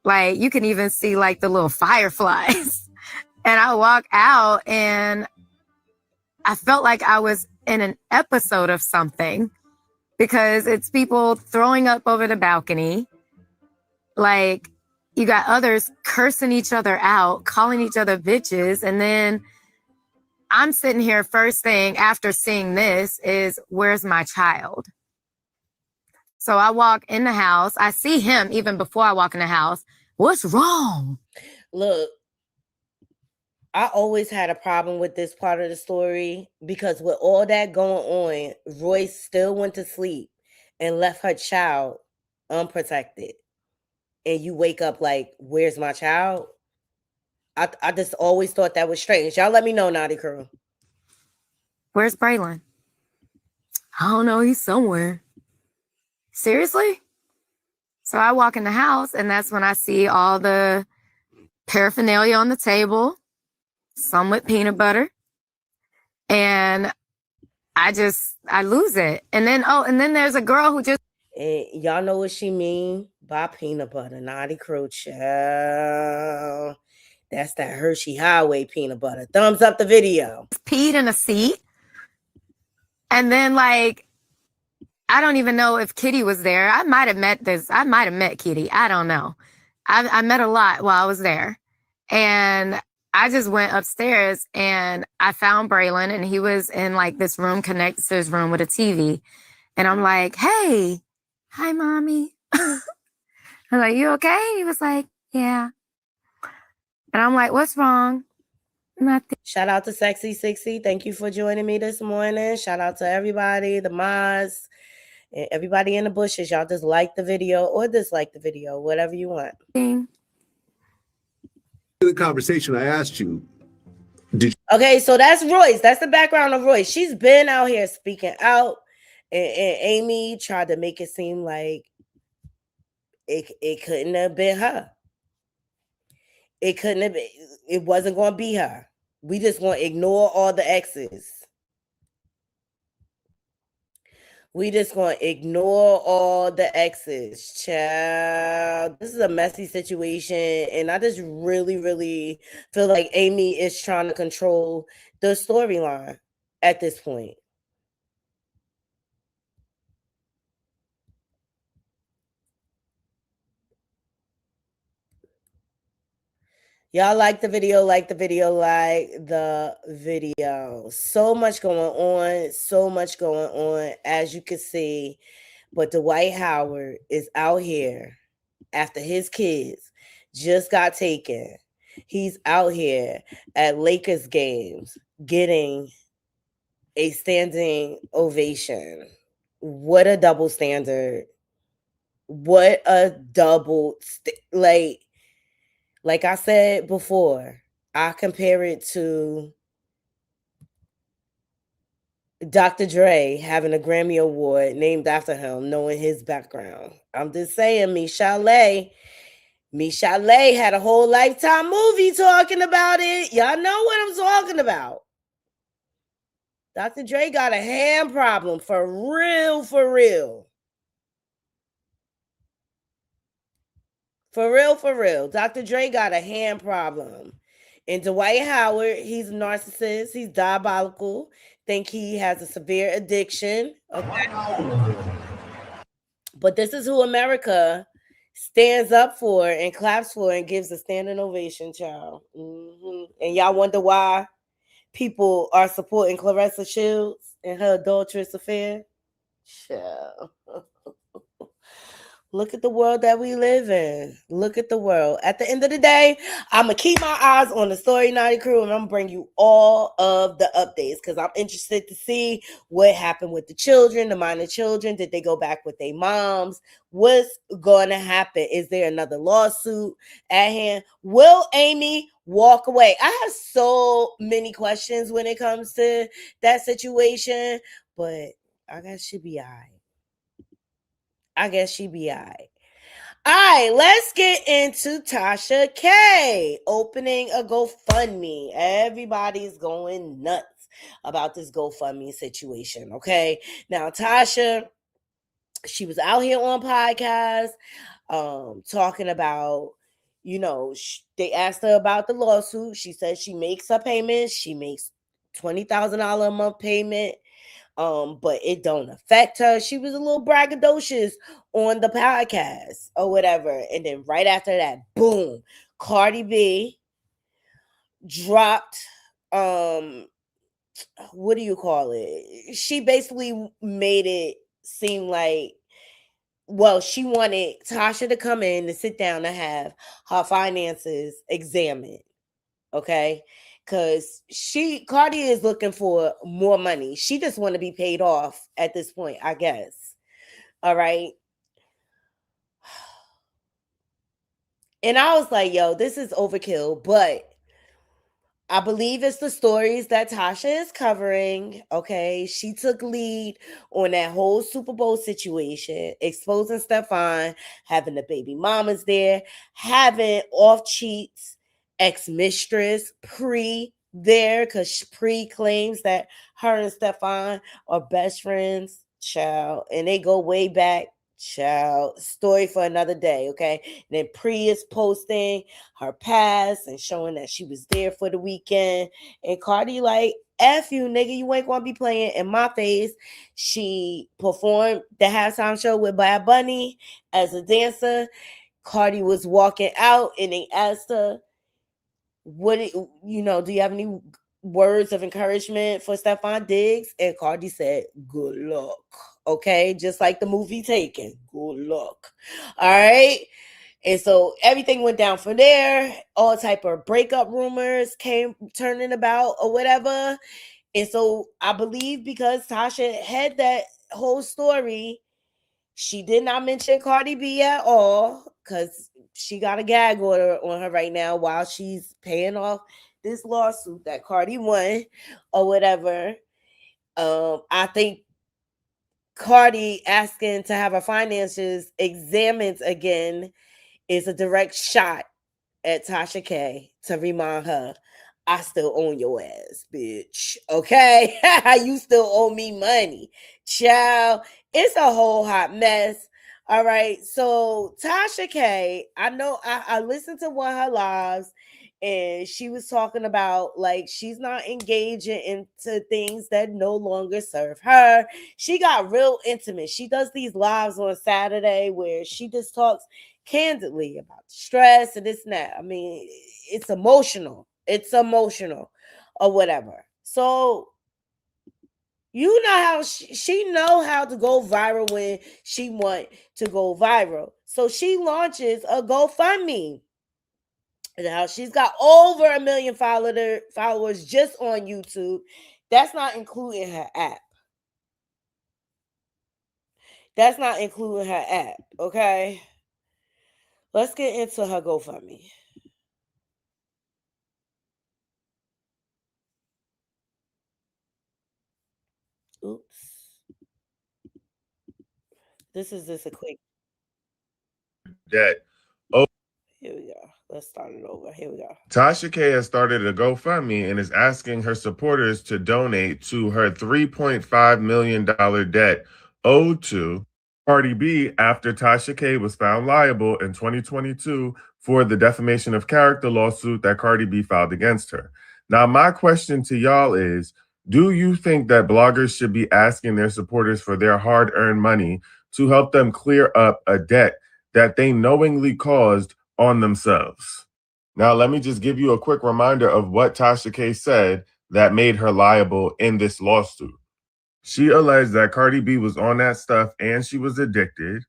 Like you can even see like the little fireflies. And I walk out and I felt like I was in an episode of something, because it's people throwing up over the balcony. Like you got others cursing each other out, calling each other bitches. And then I'm sitting here, first thing after seeing this is, where's my child? So I walk in the house. I see him even before I walk in the house. What's wrong? Look, I always had a problem with this part of the story because with all that going on, Royce still went to sleep and left her child unprotected. And you wake up like, where's my child? I just always thought that was strange. Y'all let me know, Naughty Crew. Where's Braylon? I don't know. He's somewhere. Seriously? So I walk in the house, and that's when I see all the paraphernalia on the table, some with peanut butter, and I lose it. And then there's a girl who just. And y'all know what she mean by peanut butter, Naughty Crew, child. That's that Hershey Highway peanut butter. Thumbs up the video. Peed in a seat. And then, like, I don't even know if Kitty was there. I might have met Kitty. I don't know. I met a lot while I was there. And I just went upstairs and I found Braylon, and he was in like this room connected to his room with a TV. And I'm like, hey, hi, mommy. I'm like, you okay? He was like, yeah. And I'm like, what's wrong? Nothing. Shout out to Sexy 60. Thank you for joining me this morning. Shout out to everybody, the mods, and everybody in the bushes. Y'all just like the video or dislike the video, whatever you want. In the conversation, I asked you, Okay, so that's Royce. That's the background of Royce. She's been out here speaking out, and Amy tried to make it seem like it couldn't have been her. It couldn't have been. It wasn't going to be her. We just want to ignore all the exes. We just going to ignore all the exes, child. This is a messy situation, and I just really, really feel like Amy is trying to control the storyline at this point. Y'all like the video, like the video, like the video. So much going on, as you can see. But Dwight Howard is out here after his kids just got taken. He's out here at Lakers games getting a standing ovation. What a double standard. What a double like I said before, I compare it to Dr. Dre having a Grammy Award named after him, knowing his background. I'm just saying, Michelle had a whole Lifetime movie talking about it. Y'all know what I'm talking about. Dr. Dre got a hand problem for real, for real. For real, for real. Dr. Dre got a hand problem. And Dwight Howard, he's a narcissist. He's diabolical. Think he has a severe addiction. Okay. But this is who America stands up for and claps for and gives a standing ovation, child. And y'all wonder why people are supporting Clarissa Shields and her adulterous affair? Child. Look at the world that we live in. Look at the world. At the end of the day, I'm going to keep my eyes on the Story Naughty Crew, and I'm going to bring you all of the updates because I'm interested to see what happened with the children, the minor children. Did they go back with their moms? What's going to happen? Is there another lawsuit at hand? Will Amy walk away? I have so many questions when it comes to that situation, but I guess she'll be all right. I guess she be all right. All right, let's get into Tasha K opening a GoFundMe. Everybody's going nuts about this GoFundMe situation, okay? Now, Tasha, she was out here on podcasts talking about, they asked her about the lawsuit. She said she makes her payments. She makes $20,000 a month payment. But it don't affect her. She was a little braggadocious on the podcast or whatever. And then right after that, boom, Cardi B dropped, what do you call it? She basically made it seem like well, she wanted Tasha to come in to sit down and have her finances examined. Okay. Because Cardi is looking for more money. She just want to be paid off at this point, I guess. All right. And I was like, yo, this is overkill. But I believe it's the stories that Tasha is covering. Okay. She took lead on that whole Super Bowl situation, exposing Stefan, having the baby mamas there, having off cheats, ex mistress, Pre there, because Pre claims that her and Stefan are best friends, child, and they go way back. Child, story for another day, okay? And then Pre is posting her past and showing that she was there for the weekend. And Cardi like, F you, nigga, you ain't gonna be playing in my face. She performed the halftime show with Bad Bunny as a dancer. Cardi was walking out and they asked her, do you have any words of encouragement for Stefan Diggs? And Cardi said, good luck. Okay, just like the movie Taken. Good luck. All right. And so everything went down from there. All type of breakup rumors came turning about or whatever. And so I believe because Tasha had that whole story, she did not mention Cardi B at all because she got a gag order on her right now while she's paying off this lawsuit that Cardi won or whatever. I think Cardi asking to have her finances examined again is a direct shot at Tasha K to remind her, I still own your ass, bitch. Okay? You still owe me money. Child, it's a whole hot mess. All right. So Tasha K, I know I listened to one of her lives and she was talking about like she's not engaging into things that no longer serve her. She got real intimate. She does these lives on Saturday where she just talks candidly about stress and this and that. I mean, it's emotional. It's emotional or whatever. So you know how she know how to go viral when she want to go viral. So she launches a GoFundMe. Now she's got over 1 million followers just on YouTube. That's not including her app. That's not including her app. Okay. Let's get into her GoFundMe. Oops. This is just a quick. Debt. Here we go. Let's start it over. Here we go. Tasha K has started a GoFundMe and is asking her supporters to donate to her $3.5 million debt owed to Cardi B after Tasha K was found liable in 2022 for the defamation of character lawsuit that Cardi B filed against her. Now, my question to y'all is, do you think that bloggers should be asking their supporters for their hard-earned money to help them clear up a debt that they knowingly caused on themselves? Now, let me just give you a quick reminder of what Tasha K said that made her liable in this lawsuit. She alleged that Cardi B was on that stuff and she was addicted.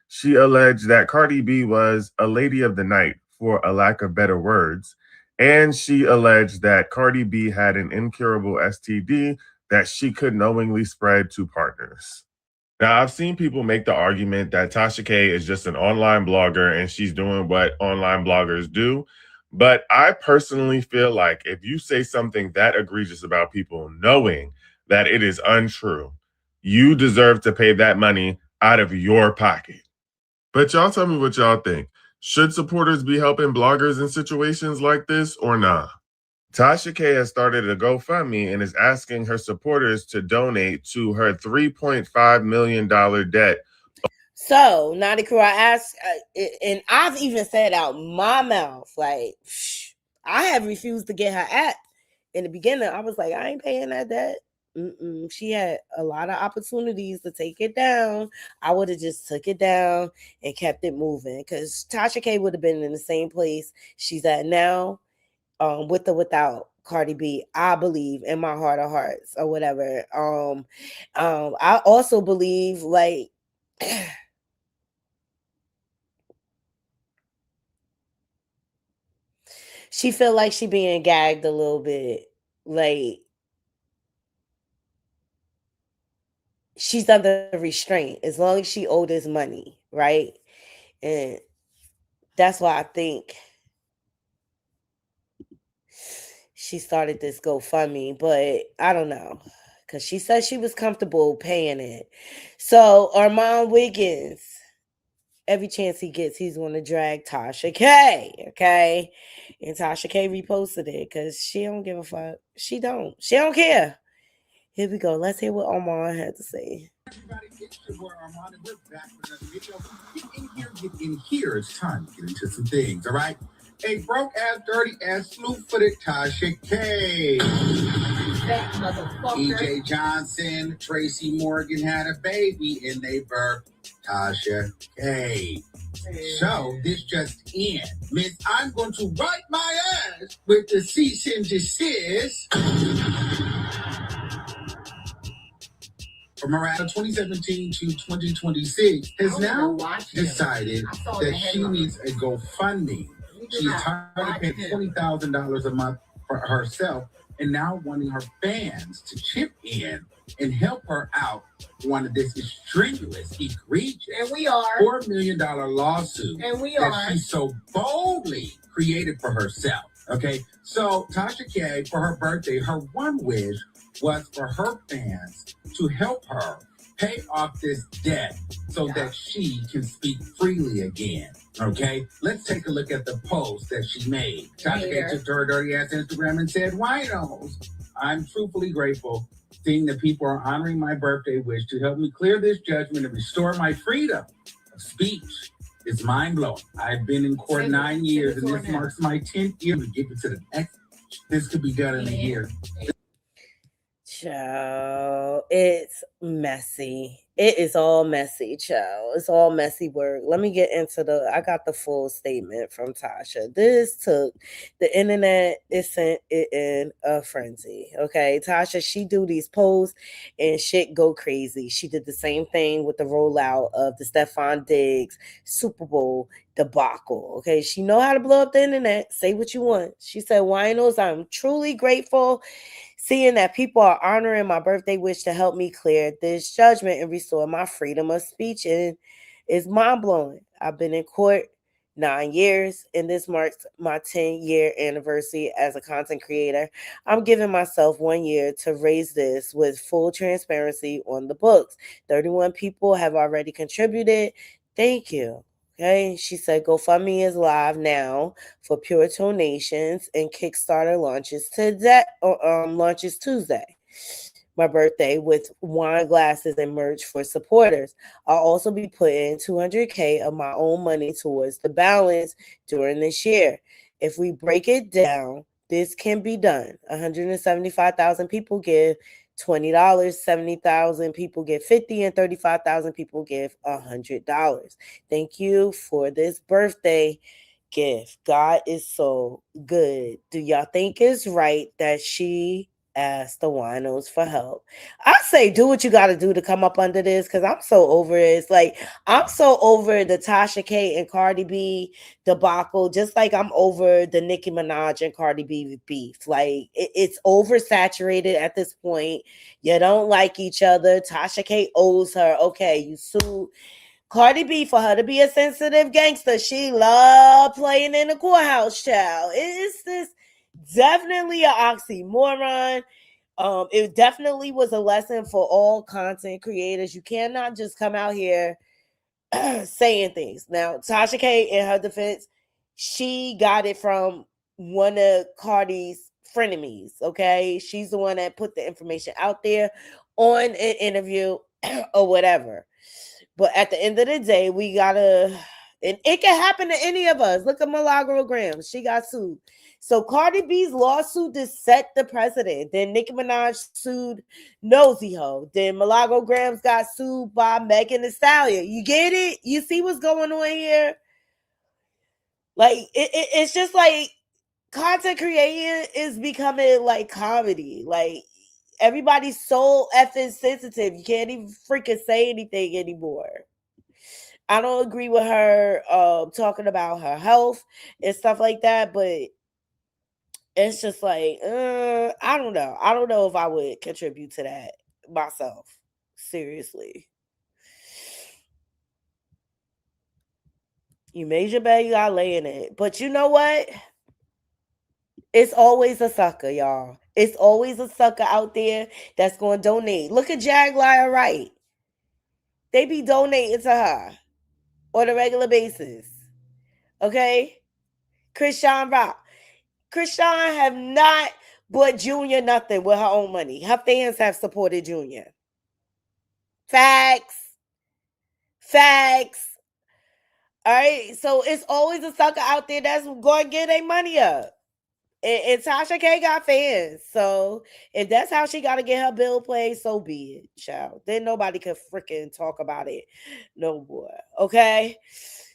She alleged that Cardi B was a lady of the night, for a lack of better words. And she alleged that Cardi B had an incurable STD that she could knowingly spread to partners. Now, I've seen people make the argument that Tasha K is just an online blogger and she's doing what online bloggers do. But I personally feel like if you say something that egregious about people knowing that it is untrue, you deserve to pay that money out of your pocket. But y'all tell me what y'all think. Should supporters be helping bloggers in situations like this or not? Tasha K has started a GoFundMe and is asking her supporters to donate to her $3.5 million debt. So, Naughty Crew, I asked, and I've even said out my mouth, like, I have refused to get her app. In the beginning, I was like, I ain't paying that debt. She had a lot of opportunities to take it down. I would have just took it down and kept it moving because Tasha K would have been in the same place she's at now, with or without Cardi B. I believe in my heart of hearts or whatever. I also believe like She feel like she being gagged a little bit. Like she's under restraint as long as she owed this money, right? And that's why I think she started this GoFundMe, but I don't know. Cause she said she was comfortable paying it. So Armand Wiggins, every chance he gets, he's gonna drag Tasha K. Okay. And Tasha K reposted it because she don't give a fuck. She don't. She don't care. Here we go. Let's hear what Armand had to say. Everybody, it's your boy Armand, and we're back with another video. Get in here. It's time to get into some things, all right? A broke ass, dirty ass, slew-footed Tasha K. EJ Johnson, Tracy Morgan had a baby and they birthed Tasha K. So this just in. Miss, I'm going to wipe my ass with the cease and desist from around 2017 to 2026 has now decided that she needs a GoFundMe. She's tired of paying $20,000 a month for herself and now wanting her fans to chip in and help her out on this strenuous, egregious, and we are $4 million lawsuit that she so boldly created for herself. Okay, so Tasha K, for her birthday, her one wish was for her fans to help her pay off this debt so that she can speak freely again. Okay, let's take a look at the post that she made. Tasha K took to her dirty ass Instagram and said, "Winos, I'm truthfully grateful seeing that people are honoring my birthday wish to help me clear this judgment and restore my freedom of speech. It's mind-blowing. I've been in court 9 years, and this marks my 10th year to give it to the next. This could be done in a year." Child, it's messy. It is all messy, child. It's all messy work. Let me get into I got the full statement from Tasha. This took the internet, it sent it in a frenzy. Okay, Tasha, she do these posts and shit go crazy. She did the same thing with the rollout of the Stephon Diggs Super Bowl debacle. Okay, she know how to blow up the internet. Say what you want. She said, "Winos, I'm truly grateful seeing that people are honoring my birthday wish to help me clear this judgment and restore my freedom of speech. And it's mind-blowing. I've been in court 9 years, and this marks my 10-year anniversary as a content creator. I'm giving myself 1 year to raise this with full transparency on the books. 31 people have already contributed. Thank you." Okay, she said GoFundMe is live now for pure donations, and Kickstarter launches Tuesday, my birthday, with wine glasses and merch for supporters. I'll also be putting $200K of my own money towards the balance during this year. If we break it down, this can be done. 175,000 people give $20, 70,000 people give $50, and 35,000 people give $100. Thank you for this birthday gift. God is so good. Do y'all think it's right that she asked the winos for help? I say do what you got to do to come up under this, because I'm so over it. It's like I'm so over the Tasha K and Cardi B debacle, just like I'm over the Nicki Minaj and Cardi B beef. Like it's oversaturated at this point. You don't like each other. Tasha K owes her. Okay, you sued Cardi B for her to be a sensitive gangster. She loved playing in the courthouse, child. It's this definitely an oxymoron. It definitely was a lesson for all content creators. You cannot just come out here saying things. Now, Tasha K, in her defense, she got it from one of Cardi's frenemies. Okay, she's the one that put the information out there on an interview or whatever. But at the end of the day, we gotta, and it can happen to any of us. Look at Milagro Graham. She got sued. So Cardi B's lawsuit just set the precedent. Then Nicki Minaj sued Nosy Ho. Then Milagro Grahams got sued by Megan Thee Stallion. You get it? You see what's going on here? Like, it's just like content creating is becoming like comedy. Like, everybody's so effing sensitive. You can't even freaking say anything anymore. I don't agree with her talking about her health and stuff like that, but It's just like, I don't know. I don't know if I would contribute to that myself. Seriously. You made your bed, you gotta lay in it. But you know what? It's always a sucker, y'all. It's always a sucker out there that's going to donate. Look at Jaguar Wright. They be donating to her on a regular basis. Okay? Krishan Rock. Krishan have not bought Junior nothing with her own money. Her fans have supported Junior. Facts. Facts. All right? So it's always a sucker out there that's going to get their money up. And Tasha K got fans. So if that's how she got to get her bill played, so be it, child. Then nobody can freaking talk about it no more. Okay?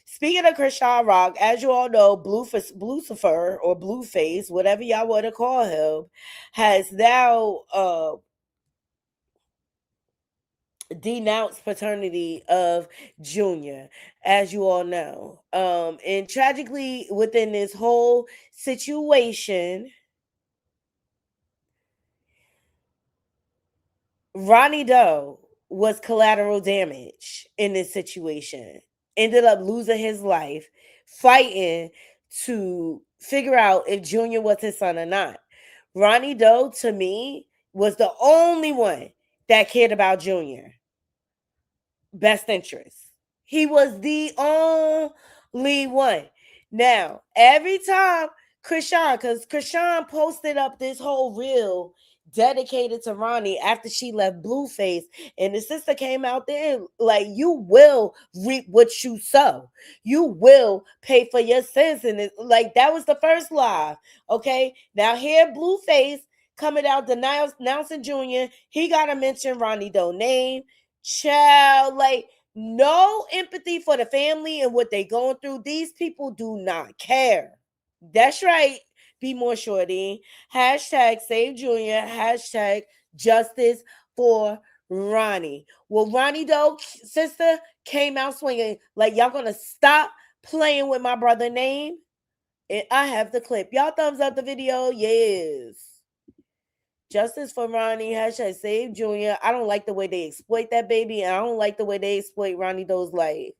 Speaking of Krishan Rock, as you all know, Blucifer or Blueface, whatever y'all want to call him, has now denounced paternity of Junior, as you all know. And tragically, within this whole situation, Ronnie Doe was collateral damage in this situation. Ended up losing his life fighting to figure out if Junior was his son or not. Ronnie Doe, to me, was the only one that cared about Junior. Best interest. He was the only one. Now, every time because Krishan posted up this whole reel dedicated to Ronnie after she left Blueface, and the sister came out there like, you will reap what you sow. You will pay for your sins. And it, like, that was the first live. Okay, now here Blueface coming out denouncing Junior. He got to mention Ronnie Doe name. Child, like, no empathy for the family and what they going through. These people do not care. That's right. Be more shorty. Hashtag save Junior. Hashtag justice for Ronnie. Well, Ronnie Doe, sister, came out swinging. Like, y'all gonna stop playing with my brother name? And I have the clip. Y'all thumbs up the video? Yes. Justice for Ronnie. Hashtag save Junior. I don't like the way they exploit that baby, and I don't like the way they exploit Ronnie Doe's life.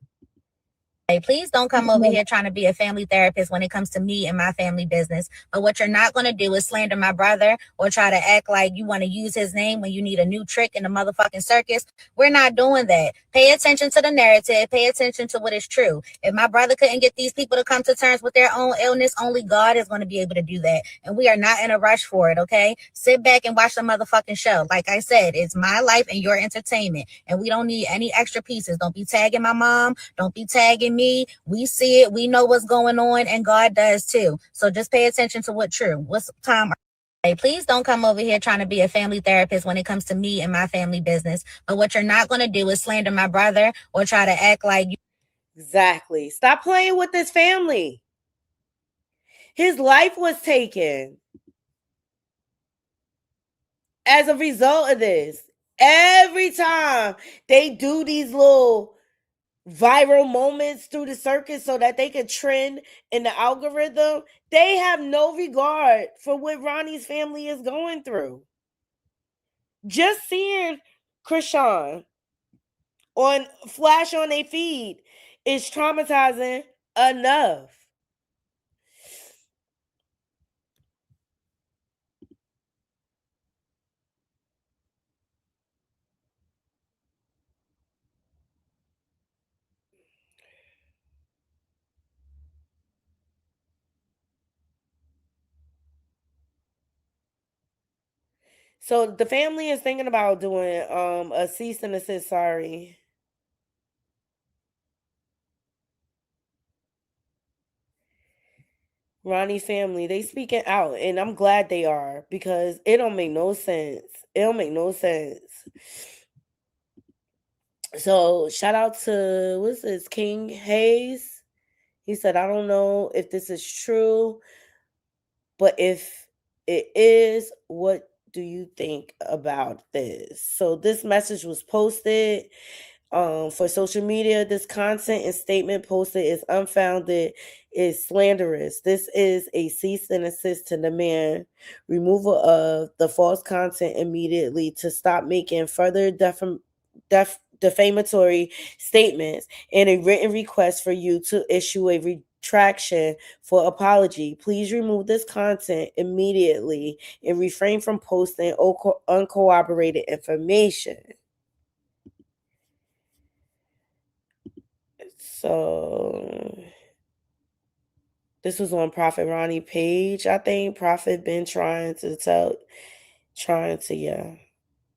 Hey, please don't come over here trying to be a family therapist when it comes to me and my family business. But what you're not going to do is slander my brother or try to act like you want to use his name when you need a new trick in the motherfucking circus. We're not doing that. Pay attention to the narrative. Pay attention to what is true. If my brother couldn't get these people to come to terms with their own illness, only God is going to be able to do that. And we are not in a rush for it, okay? Sit back and watch the motherfucking show. Like I said, it's my life and your entertainment. And we don't need any extra pieces. Don't be tagging my mom. Don't be tagging me. We see it, we know what's going on, and God does too. So just pay attention to what's true. What's time? Hey, please don't come over here trying to be a family therapist when it comes to me and my family business. But what you're not going to do is slander my brother or try to act like you. Exactly. Stop playing with this family. His life was taken as a result of this. Every time they do these little viral moments through the circuit so that they could trend in the algorithm, they have no regard for what Ronnie's family is going through. Just seeing Krishan on flash on their feed is traumatizing enough. So the family is thinking about doing a cease and desist. Sorry. Ronnie's family, they speaking out, and I'm glad they are because it don't make no sense. It don't make no sense. So shout out to what's this, King Hayes. He said, I don't know if this is true, but if it is, what do you think about this? So this message was posted For social media, this content and statement posted is unfounded, is slanderous. This is a cease and desist to demand removal of the false content immediately, to stop making further defamatory statements, and a written request for you to issue a retraction for apology. Please remove this content immediately and refrain from posting uncorroborated information. So this was on Prophet Ronnie page. I think Prophet been trying to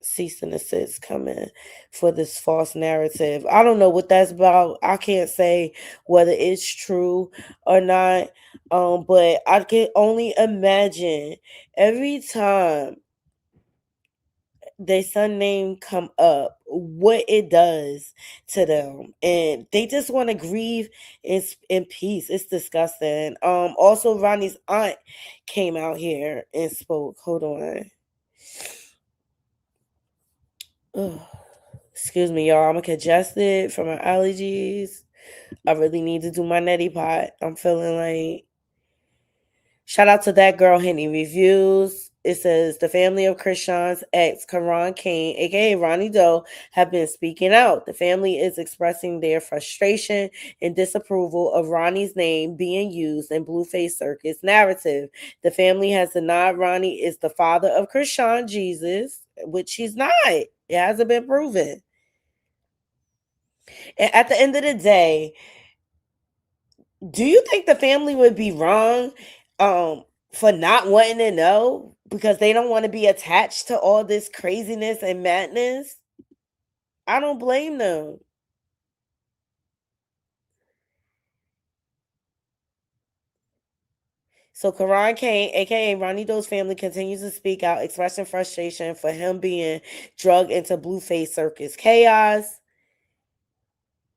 cease and desist coming for this false narrative. I don't know what that's about. I can't say whether it's true or not. But I can only imagine every time their son name come up, what it does to them, and they just want to grieve in peace. It's disgusting. Also, Ronnie's aunt came out here and spoke. Hold on. Ugh. Excuse me, y'all. I'm congested from my allergies. I really need to do my neti pot. I'm feeling like. Shout out to That Girl Henny Reviews. It says the family of Krishan's ex, Karan Kane, aka Ronnie Doe, have been speaking out. The family is expressing their frustration and disapproval of Ronnie's name being used in Blueface Circus narrative. The family has denied Ronnie is the father of Krishan Jesus, which he's not. It hasn't been proven. And at the end of the day, do you think the family would be wrong for not wanting to know because they don't want to be attached to all this craziness and madness? I don't blame them. So Karan Kane, aka Ronnie Doe's family, continues to speak out, expressing frustration for him being drugged into Blueface Circus chaos.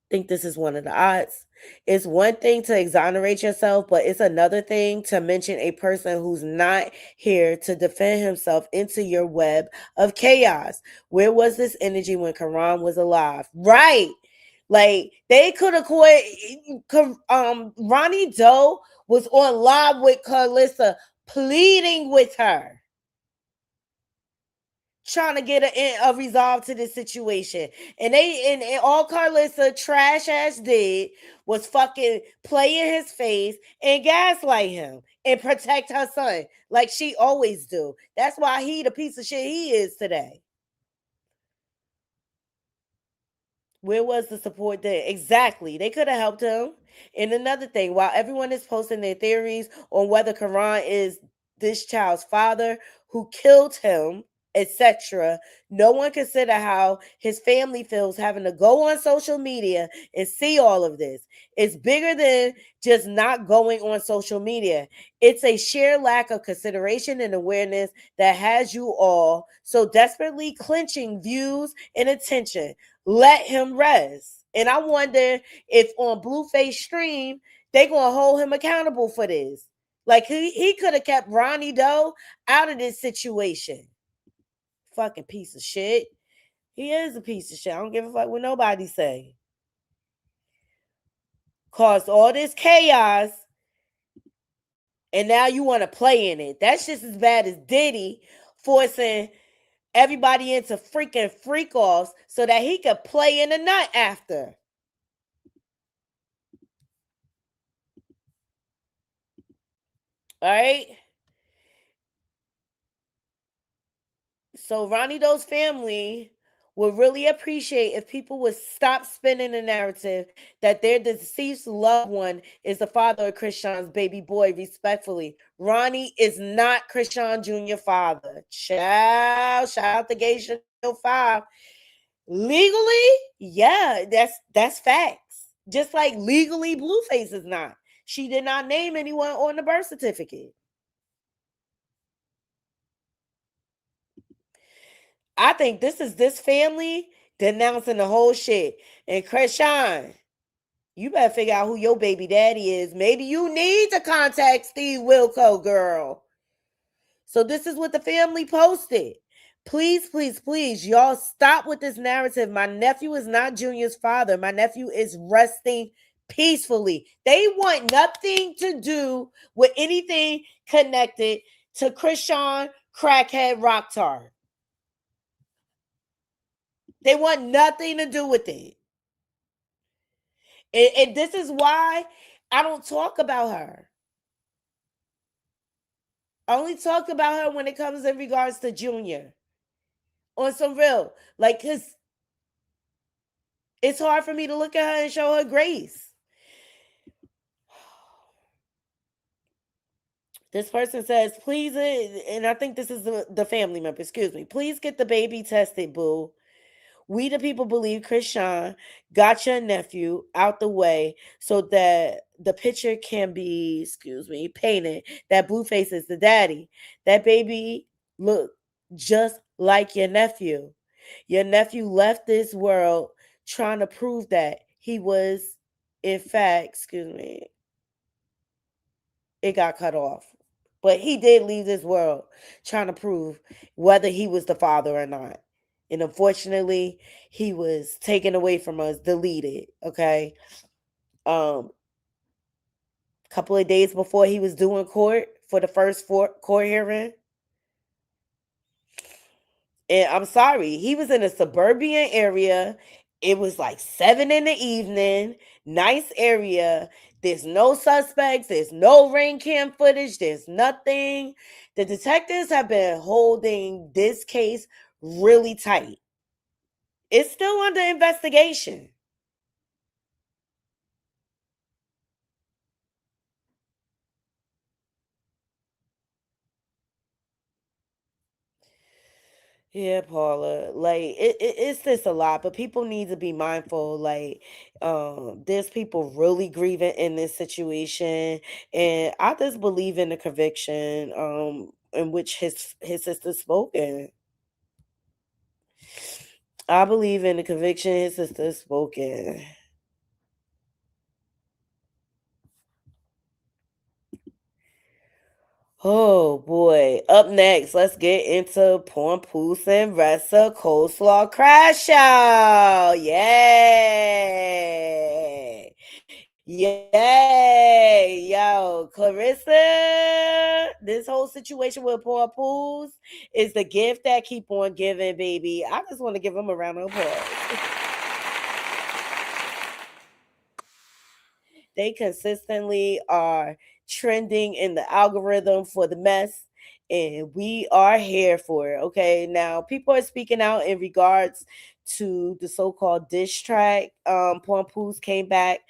Think this is one of the odds. It's one thing to exonerate yourself, but it's another thing to mention a person who's not here to defend himself into your web of chaos. Where was this energy when Karan was alive? Right. Like they could have caught Ronnie Doe was on live with Carlissa pleading with her, trying to get a resolve to this situation. And all Carlissa trash ass did was fucking play in his face and gaslight him and protect her son like she always do. That's why he the piece of shit he is today. Where was the support there? Exactly. They could have helped him. And another thing, while everyone is posting their theories on whether Karan is this child's father who killed him, etc., no one consider how his family feels having to go on social media and see all of this. It's bigger than just not going on social media. It's a sheer lack of consideration and awareness that has you all so desperately clinching views and attention. Let him rest. And I wonder if on Blueface stream, they gonna hold him accountable for this. Like he could have kept Ronnie Doe out of this situation. Fucking piece of shit. He is a piece of shit. I don't give a fuck what nobody say. Caused all this chaos, and now you want to play in it. That's just as bad as Diddy forcing everybody into freaking freak-offs so that he could play in the nut after. All right? So Ronnie Doe's family would really appreciate if people would stop spinning the narrative that their deceased loved one is the father of Krishan's baby boy, respectfully. Ronnie is not Krishan Jr. father. Shout out to Gay Chanel 5. Legally, yeah, that's facts. Just like legally Blueface is not. She did not name anyone on the birth certificate. I think this is this family denouncing the whole shit. And Krishan, you better figure out who your baby daddy is. Maybe you need to contact Steve Wilco, girl. So this is what the family posted. Please, please, please, y'all stop with this narrative. My nephew is not Junior's father. My nephew is resting peacefully. They want nothing to do with anything connected to Krishan Crackhead Rocktar. They want nothing to do with it. And this is why I don't talk about her. I only talk about her when it comes in regards to Junior. On some real. Like, because it's hard for me to look at her and show her grace. This person says, please, and I think this is the family member, excuse me. Please get the baby tested, boo. We the people believe Krishan got your nephew out the way so that the picture can be, painted. That Blueface is the daddy. That baby look just like your nephew. Your nephew left this world trying to prove that he was, in fact, it got cut off. But he did leave this world trying to prove whether he was the father or not. And unfortunately, he was taken away from us, deleted. Okay. A couple of days before he was due in court for the first court hearing. And I'm sorry, he was in a suburban area. It was like 7 p.m, nice area. There's no suspects. There's no ring cam footage. There's nothing. The detectives have been holding this case really tight. It's still under investigation. Yeah, Paula. Like it's just a lot, but people need to be mindful. Like, there's people really grieving in this situation, and I just believe in the conviction, in which his sister spoken. I believe in the conviction his sister spoken. Oh boy. Up next, let's get into Porn and Ressa Coleslaw Crash Out. Yay. Yay. Yo, Clarissa, this whole situation with Porn is the gift that keep on giving, baby. I just want to give him a round of applause. They consistently are trending in the algorithm for the mess, and we are here for it. Okay, now people are speaking out in regards to the so-called diss track. Pompoose came back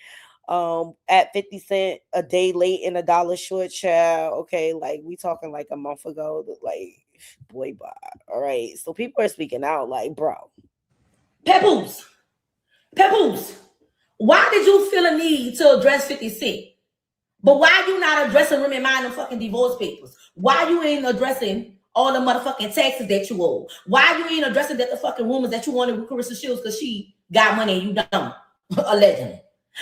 at 50 cent a day late and $1 short, child. Okay, like we talking like a month ago. Like, boy, bye. All right, so people are speaking out like, bro. Pebbles, why did you feel a need to address 50 Cent? But why you not addressing women minding fucking divorce papers? Why you ain't addressing all the motherfucking taxes that you owe? Why you ain't addressing that the fucking rumors that you wanted with Carissa Shields because she got money and you don't? Allegedly.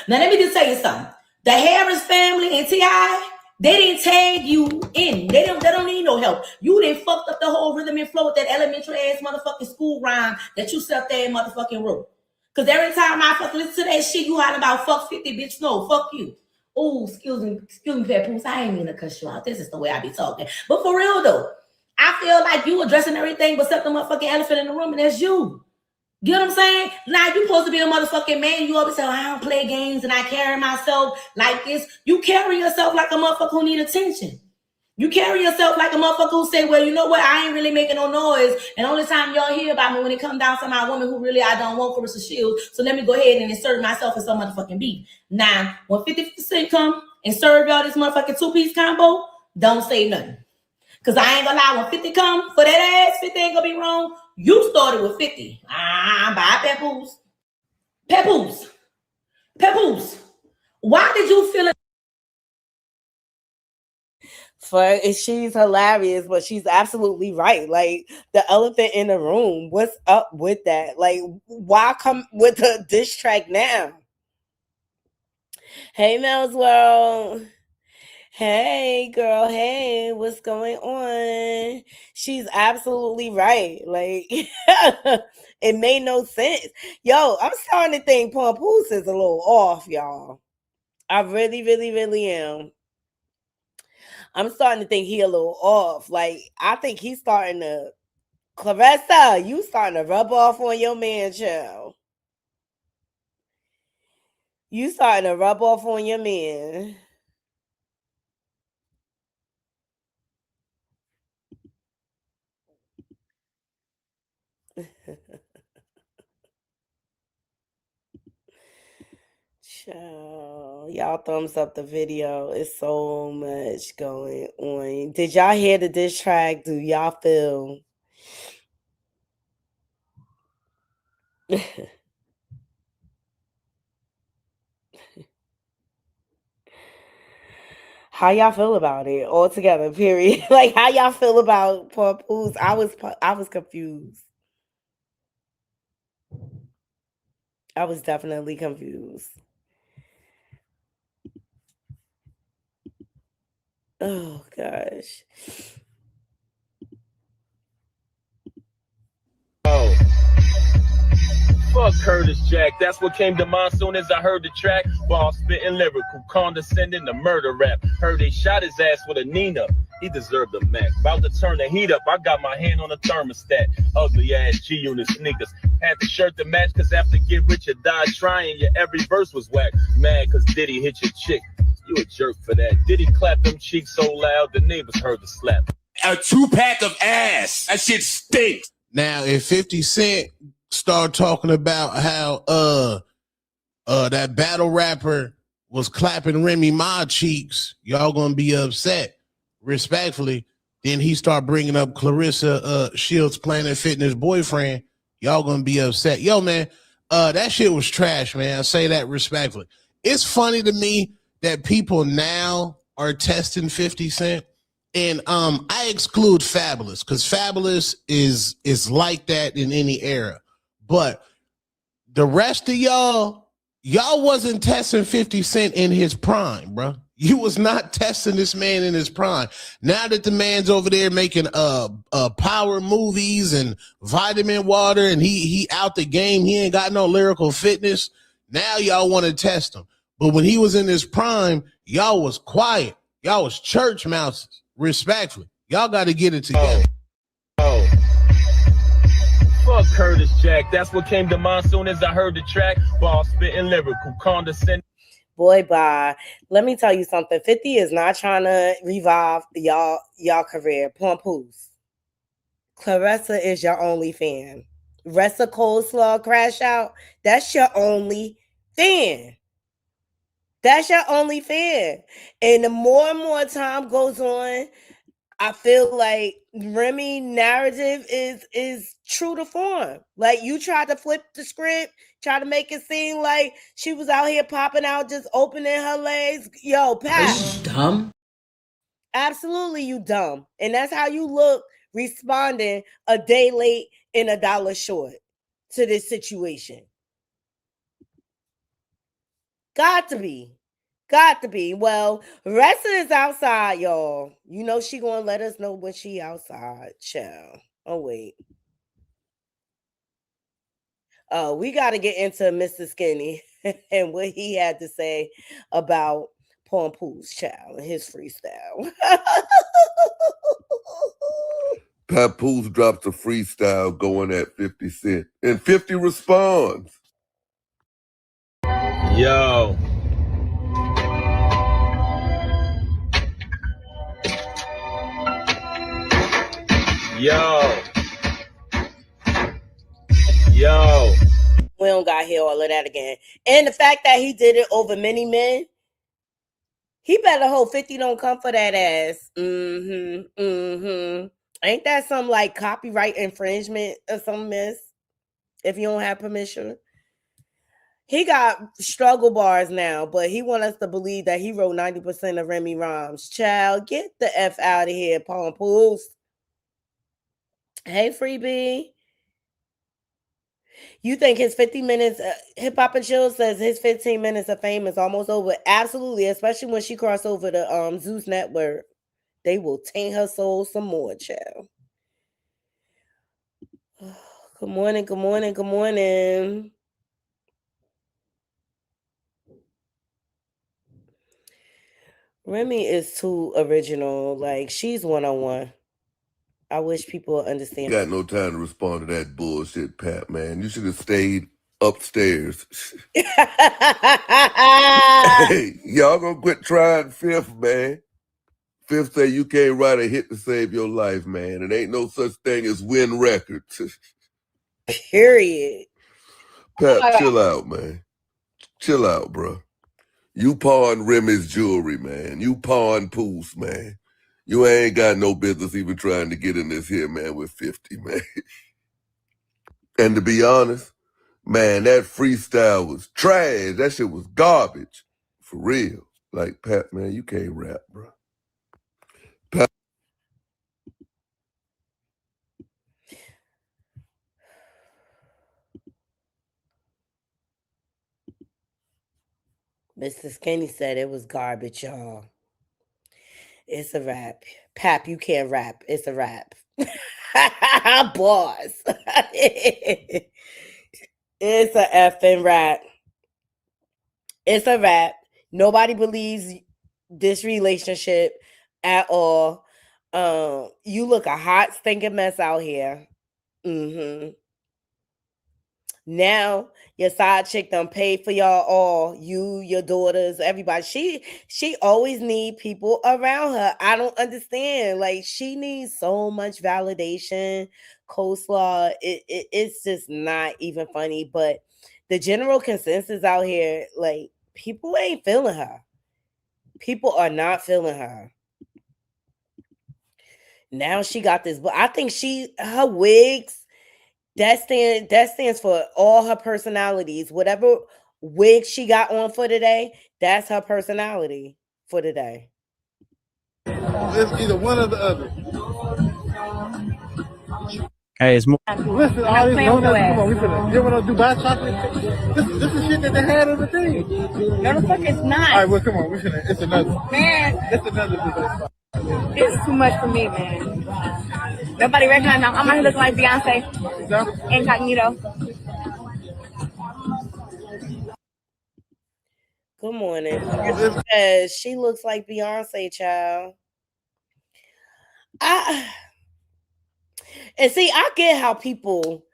Now let me just tell you something. The Harris family and T.I., they didn't tag you in. They don't need no help. You done fucked up the whole rhythm and flow with that elementary ass motherfucking school rhyme that you sat there and motherfucking wrote. Cause every time I fucking listen to that shit, you hollering about fuck 50, bitch. No, fuck you. Oh, excuse me, Papoose. I ain't mean to cuss you out. This is the way I be talking. But for real though, I feel like you addressing everything but except the motherfucking elephant in the room, and that's you. You know what I'm saying? Now you supposed to be a motherfucking man. You always say, I don't play games and I carry myself like this. You carry yourself like a motherfucker who need attention. You carry yourself like a motherfucker who say, well, you know what? I ain't really making no noise. And only time y'all hear about me when it comes down to my woman who really I don't want Carissa Shields. So let me go ahead and insert myself in some motherfucking beef. Now, when 50 Cent come and serve y'all this motherfucking two-piece combo, don't say nothing. Because I ain't gonna lie, when 50 come for that ass, 50 ain't gonna be wrong. You started with 50. Bye, Papoose. Papoose. Why did you feel it? She's hilarious, but she's absolutely right. Like, the elephant in the room. What's up with that? Like, why come with the diss track now? Hey, Mel's World. Hey, girl. Hey, what's going on? She's absolutely right. Like, it made no sense. Yo, I'm starting to think Papoose is a little off, y'all. I really, really, really am. I'm starting to think he a little off. Like, I think he's starting to. Clarissa, you starting to rub off on your man, child. You starting to rub off on your man. Child, y'all thumbs up the video. It's so much going on. Did y'all hear the diss track? Do y'all feel? How y'all feel about it altogether? Period. Like, how y'all feel about Papoose? I was confused. I was definitely confused. Oh gosh. Oh, fuck Curtis Jack. That's what came to mind soon as I heard the track. Ball spitting lyrical, condescending to murder rap. Heard they shot his ass with a Nina. He deserved a Mac. About to turn the heat up, I got my hand on the thermostat. Ugly ass G-Unit sneakers. Had the shirt to match, cause after Get Rich or Die Trying, your every verse was whack. Mad cause Diddy hit your chick. You a jerk for that. Diddy clap them cheeks so loud, the neighbors heard the slap. A 2-pack of ass. That shit stinks. Now, if 50 Cent start talking about how that battle rapper was clapping Remy Ma cheeks, y'all gonna be upset. Respectfully, then he start bringing up Clarissa Shields' Planet Fitness boyfriend, y'all gonna be upset. Yo, man, that shit was trash, man. I say that respectfully. It's funny to me that people now are testing 50 Cent. And I exclude Fabulous because Fabulous is like that in any era. But the rest of y'all wasn't testing 50 Cent in his prime, bro. You was not testing this man in his prime. Now that the man's over there making power movies and vitamin water and he out the game, he ain't got no lyrical fitness. Now y'all want to test him. But when he was in his prime, y'all was quiet. Y'all was church mouses. Respectfully, y'all got to get it together. Oh. Fuck Curtis Jack. That's what came to mind soon as I heard the track. Ball spitting lyrical, condescending. Boy, bye. Let me tell you something. 50 is not trying to revive y'all career. Papoose. Clarissa is your only fan. Rest of Coleslaw Crash Out, that's your only fan. That's your only fan. And the more and more time goes on, I feel like Remy narrative is true to form. Like, you tried to flip the script, try to make it seem like she was out here popping out, just opening her legs. Yo, Pat. Dumb. Absolutely, you dumb. And that's how you look responding a day late and $1 short to this situation. Got to be. Well, Ressa is outside, y'all. You know she gonna let us know when she outside, child. Oh, wait. We got to get into Mr. Skinny and what he had to say about Papoose, child, and his freestyle. Papoose drops a freestyle going at 50 Cent, and 50 responds. Yo. We don't got to hear all of that again. And the fact that he did it over many men, he better hope 50 don't come for that ass. Ain't that some like copyright infringement or some mess? If you don't have permission. He got struggle bars now, but he want us to believe that he wrote 90% of Remy rhymes. Child, get the F out of here, Papoose. Hey, Freebie. You think his 50 minutes, Hip Hop and Chill says his 15 minutes of fame is almost over. Absolutely, especially when she crossed over to Zeus Network. They will taint her soul some more, child. Good morning, good morning, good morning. Remy is too original. Like, she's one-on-one. I wish people would understand. Got no time to respond to that bullshit, Pat, man. You should have stayed upstairs. Hey, y'all gonna quit trying fifth, man. Fifth say you can't write a hit to save your life, man. And ain't no such thing as win records. Period. Pat, chill out, man. Chill out, bro. You pawn Remy's jewelry, man. You pawn Poos, man. You ain't got no business even trying to get in this here, man, with 50, man. And to be honest, man, that freestyle was trash. That shit was garbage. For real. Like, Pat, man, you can't rap, bro. Pat. Mr. Skinny said it was garbage, y'all. It's a rap. Pap, you can't rap. It's a rap. Boss. It's a effing rap. It's a rap. Nobody believes this relationship at all. You look a hot stinking mess out here. Now your side chick done paid for y'all all. You, your daughters, everybody. She always need people around her. I don't understand. Like, she needs so much validation. Coleslaw. It's just not even funny. But the general consensus out here, like, people ain't feeling her. People are not feeling her. Now she got this, but I think her wigs. That stands for all her personalities. Whatever wig she got on for today, that's her personality for today. It's either one or the other. Hey, it's more. Listen, all these donuts, come on, we finna, you wanna Dubai chocolate? This is shit that they had on the thing. No, the fuck it's not. All right, well, come on, we finna, it's another. Man, It's another Dubai spot. it's too much for me, man. Nobody recognize me. I'm out here looking like Beyonce. Incognito. Good morning. She says she looks like Beyonce, child. And see, I get how people,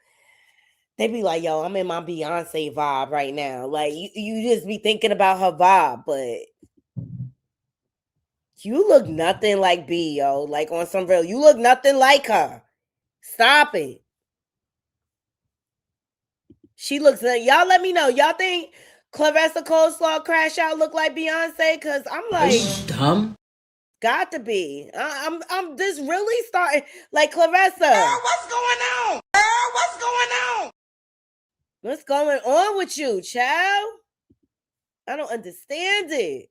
they be like, yo, I'm in my Beyonce vibe right now. Like, you just be thinking about her vibe, but you look nothing like B, yo. Like, on some real, you look nothing like her. Stop it. She looks like, y'all let me know. Y'all think Clarissa Coleslaw Crash Out look like Beyonce? Because I'm like, dumb. Got to be. I'm this really starting like Clarissa. Girl, what's going on? Girl, what's going on? What's going on with you, child? I don't understand it.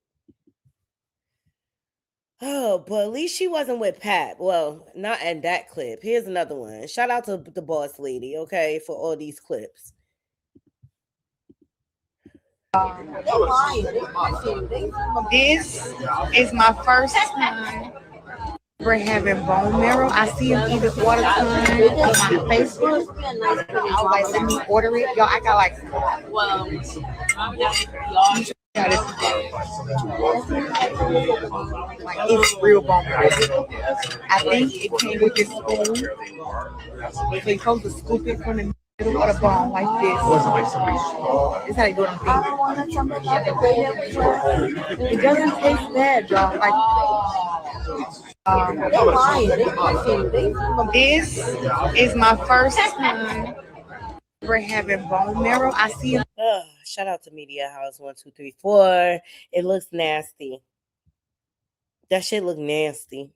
Oh, but at least she wasn't with Pat. Well, not in that clip. Here's another one. Shout out to the boss lady, okay, for all these clips. This is my first time ever having bone marrow. I see them eat the water ton on my Facebook. I was like, let me order it. Y'all, I got like, it's real bone marrow. I think it came with this spoon. So you're supposed to scoop it from the middle of the bone like this. This is how you do it on fingers. It doesn't taste bad, y'all. Like, this is my first time ever having bone marrow. I see it. Shout out to Media House 1234. It looks nasty. That shit look nasty.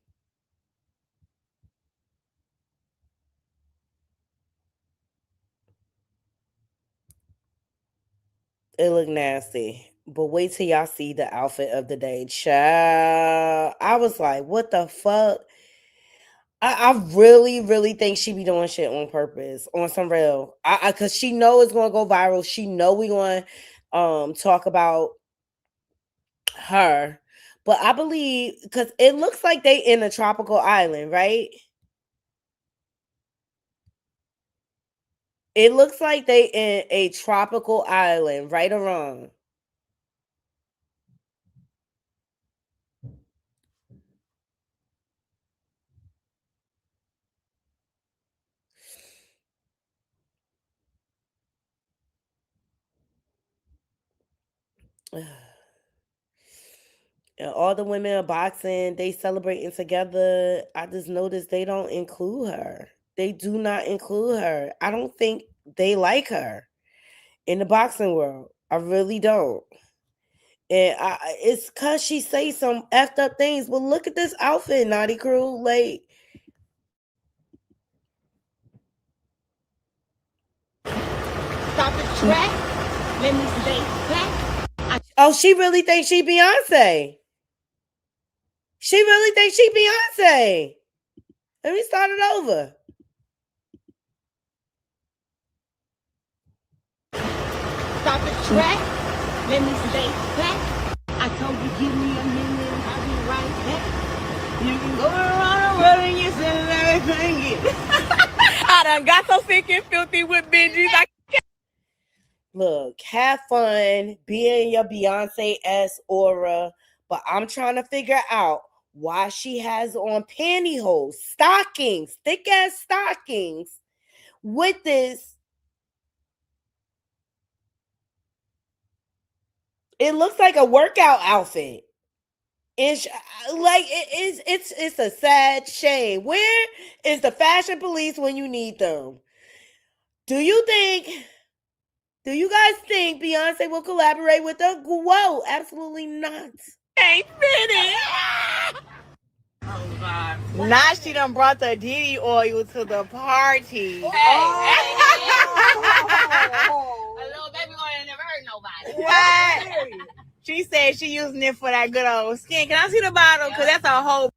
It look nasty. But wait till y'all see the outfit of the day. Child. I was like, what the fuck? I really, really think she be doing shit on purpose, on some real. Cause she know it's gonna go viral. She know we gonna talk about her. But I believe because it looks like they in a tropical island, right? It looks like they in a tropical island, right or wrong. And all the women are boxing, they celebrating together. I just noticed they don't include her. They do not include her. I don't think they like her in the boxing world. I really don't. And it's cause she say some effed up things. But look at this outfit, Naughty Crew. Like, Stop the track. Let me stay back. oh, she really thinks she Beyonce. She really thinks she Beyonce. Let me start it over. Stop the track. Let me stay back. I told you give me a minute, I'll be right back. You can go around the world and you said everything. I done got so sick and filthy with Benji's. Look, have fun, be in your Beyonce-esque aura, but I'm trying to figure out why she has on pantyhose, stockings, thick-ass stockings with this. It looks like a workout outfit. It's like it's a sad shame. Where is the fashion police when you need them? Do you guys think Beyonce will collaborate with her? Whoa, absolutely not. Ain't finished. Oh God. Now she done brought the Diddy oil to the party. Hey. A little baby oil never hurt nobody. What? She said she using it for that good old skin. Can I see the bottle? Because that's a whole.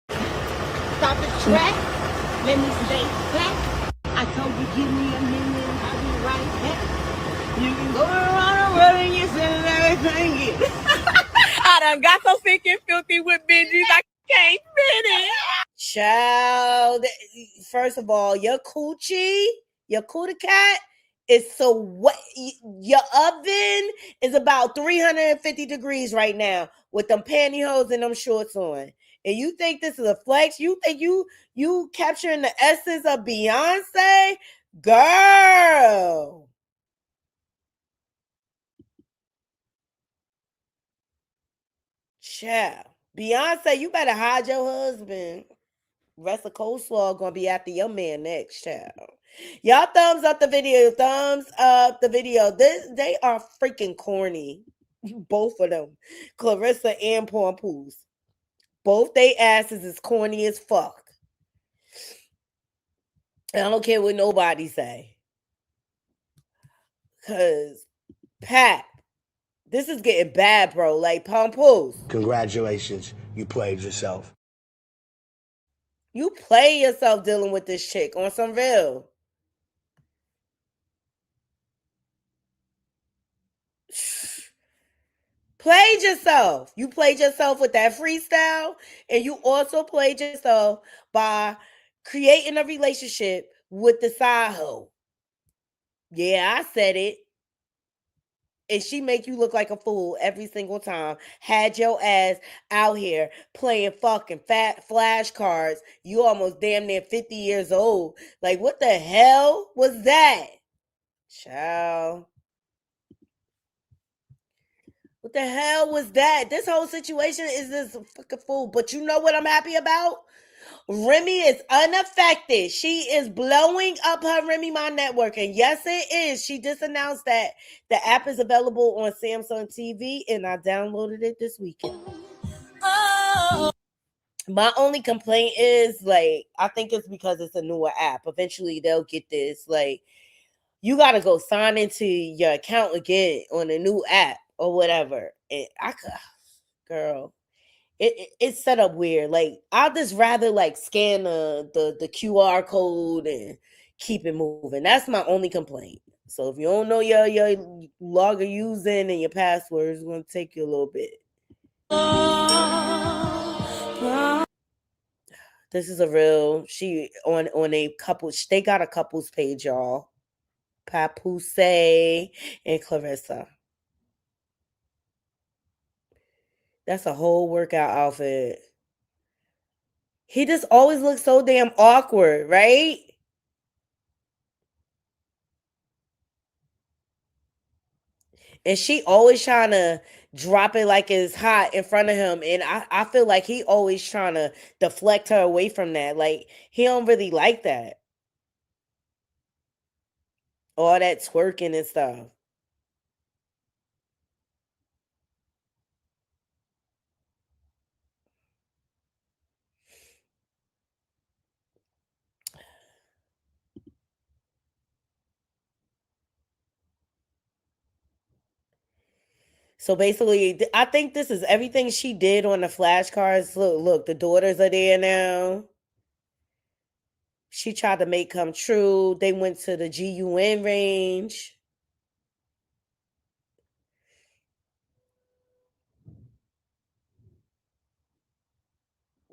Stop the track. Let me stay back. I told you give me a minute, I'll be right back. You can go around the world and you said everything. I done got so sick and filthy with Benji's. I can't finish. Child, first of all, your coochie cat is so what? Your oven is about 350 degrees right now with them pantyhose and them shorts on. And you think this is a flex? You think you capturing the essence of Beyonce? Girl. Child. Beyonce, you better hide your husband. Rest of coleslaw gonna be after your man next, child. Y'all thumbs up the video. Thumbs up the video. They are freaking corny. Both of them. Clarissa and Pompoose. Both they asses is corny as fuck. And I don't care what nobody say. Cause Pat, this is getting bad, bro. Like Pompoose. Congratulations. You played yourself. You play yourself dealing with this chick on some real. Played yourself. You played yourself with that freestyle, and you also played yourself by creating a relationship with the side hoe. Yeah, I said it. And she make you look like a fool every single time. Had your ass out here playing fucking fat flashcards. You almost damn near 50 years old. Like, what the hell was that? Child. What the hell was that? This whole situation is this fucking fool. But you know what I'm happy about? Remy is unaffected. She is blowing up her Remy My Network. And yes, it is. She just announced that the app is available on Samsung TV, and I downloaded it this weekend. Oh. My only complaint is, like, I think it's because it's a newer app. Eventually, they'll get this. Like, you got to go sign into your account again on a new app or whatever. And girl, it's set up weird. Like, I'll just rather like scan the QR code and keep it moving. That's my only complaint. So if you don't know your logger using and your password, it's gonna take you a little bit. This is a real on a couple. They got a couples page, y'all. Papoose and Clarissa. That's a whole workout outfit. He just always looks so damn awkward, right? And she always trying to drop it like it's hot in front of him. And I feel like he always trying to deflect her away from that. Like, he don't really like that. All that twerking and stuff. So basically, I think this is everything she did on the flashcards. Look, the daughters are there now. She tried to make come true. They went to the GUN range.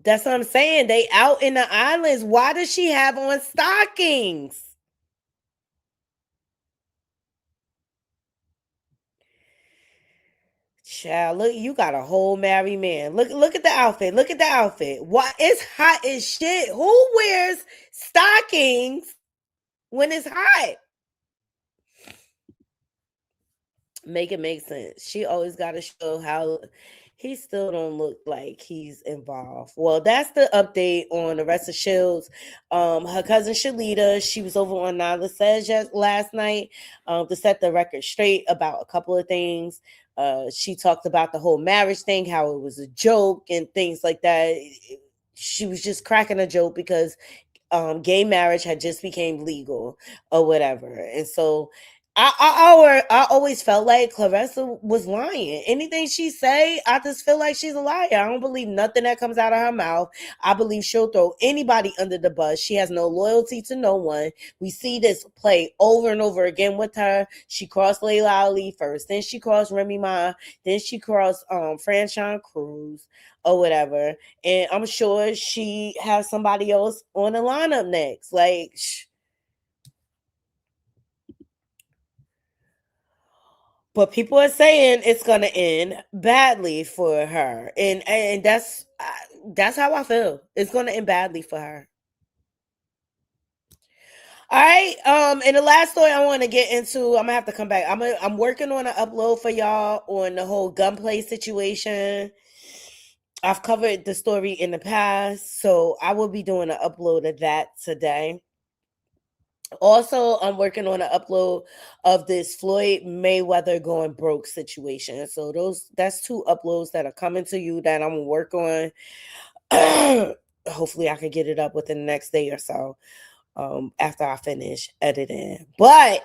That's what I'm saying. They out in the islands. Why does she have on stockings? Child, look, you got a whole married man. Look at the outfit. Look at the outfit. Why, it's hot as shit. Who wears stockings when it's hot? Make it make sense. She always got to show how he still don't look like he's involved. Well, that's the update on the rest of Shields. Her cousin Shalita, she was over on Nyla Says last night to set the record straight about a couple of things. She talked about the whole marriage thing, how it was a joke and things like that. She was just cracking a joke because gay marriage had just became legal or whatever. And so I always felt like Clarissa was lying. Anything she say, I just feel like she's a liar. I don't believe nothing that comes out of her mouth. I believe she'll throw anybody under the bus. She has no loyalty to no one. We see this play over and over again with her. She crossed Layla Ali first, then she crossed Remy Ma, then she crossed Franchon Cruz or whatever. And I'm sure she has somebody else on the lineup next. Like, but people are saying it's gonna end badly for her, and that's how I feel. It's gonna end badly for her. All right. And the last story I want to get into, I'm gonna have to come back. I'm working on an upload for y'all on the whole gunplay situation. I've covered the story in the past, so I will be doing an upload of that today. Also, I'm working on an upload of this Floyd Mayweather going broke situation. So that's 2 uploads that are coming to you that I'm gonna work on. Hopefully I can get it up within the next day or so after I finish editing. But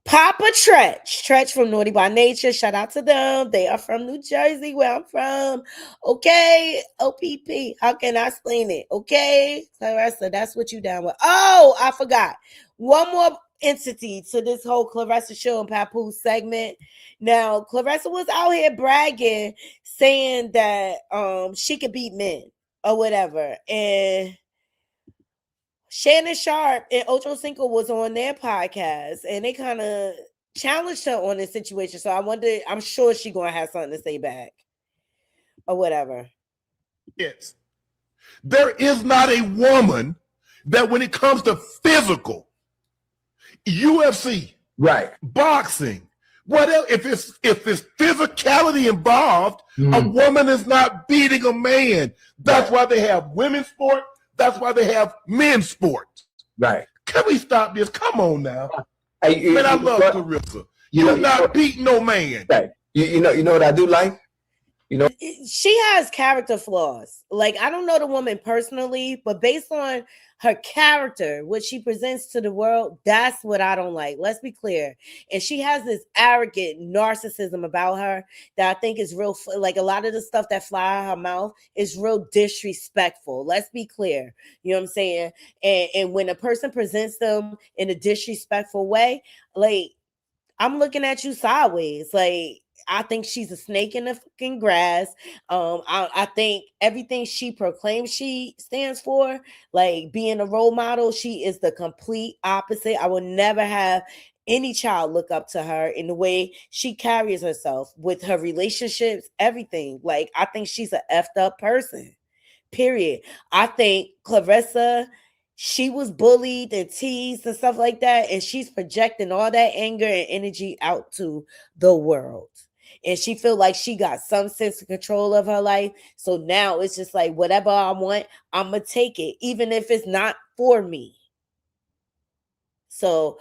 Papa Treach from Naughty by Nature, shout out to them. They are from New Jersey, where I'm from. Okay, OPP, how can I explain it? Okay, Clarissa, that's what you down with. Oh, I forgot. One more entity to this whole Clarissa Show and Papoose segment. Now, Clarissa was out here bragging, saying that she could beat men or whatever. And Shannon Sharp and Ocho Cinco was on their podcast, and they kind of challenged her on this situation. So I'm sure she's going to have something to say back or whatever. Yes. There is not a woman that when it comes to physical, UFC, right, boxing, whatever, if it's physicality involved, a woman is not beating a man. That's why they have women's sport. That's why they have men's sports. Right. Can we stop this? Come on now. Man, I love Clarissa. You're not beating no man. Right. You know what I do like? She has character flaws. Like, I don't know the woman personally, but based on her character, what she presents to the world, that's what I don't like. Let's be clear. And she has this arrogant narcissism about her that I think is real. Like, a lot of the stuff that fly out her mouth is real disrespectful. Let's be clear. You know what I'm saying? And when a person presents them in a disrespectful way, like, I'm looking at you sideways. Like, I think she's a snake in the fucking grass. I think everything she proclaims she stands for, like being a role model, she is the complete opposite. I will never have any child look up to her in the way she carries herself with her relationships, everything. Like, I think she's a effed up person. Period. I think Clarissa, she was bullied and teased and stuff like that, and she's projecting all that anger and energy out to the world. And she feel like she got some sense of control of her life. So now it's just like, whatever I want, I'm gonna take it, even if it's not for me. So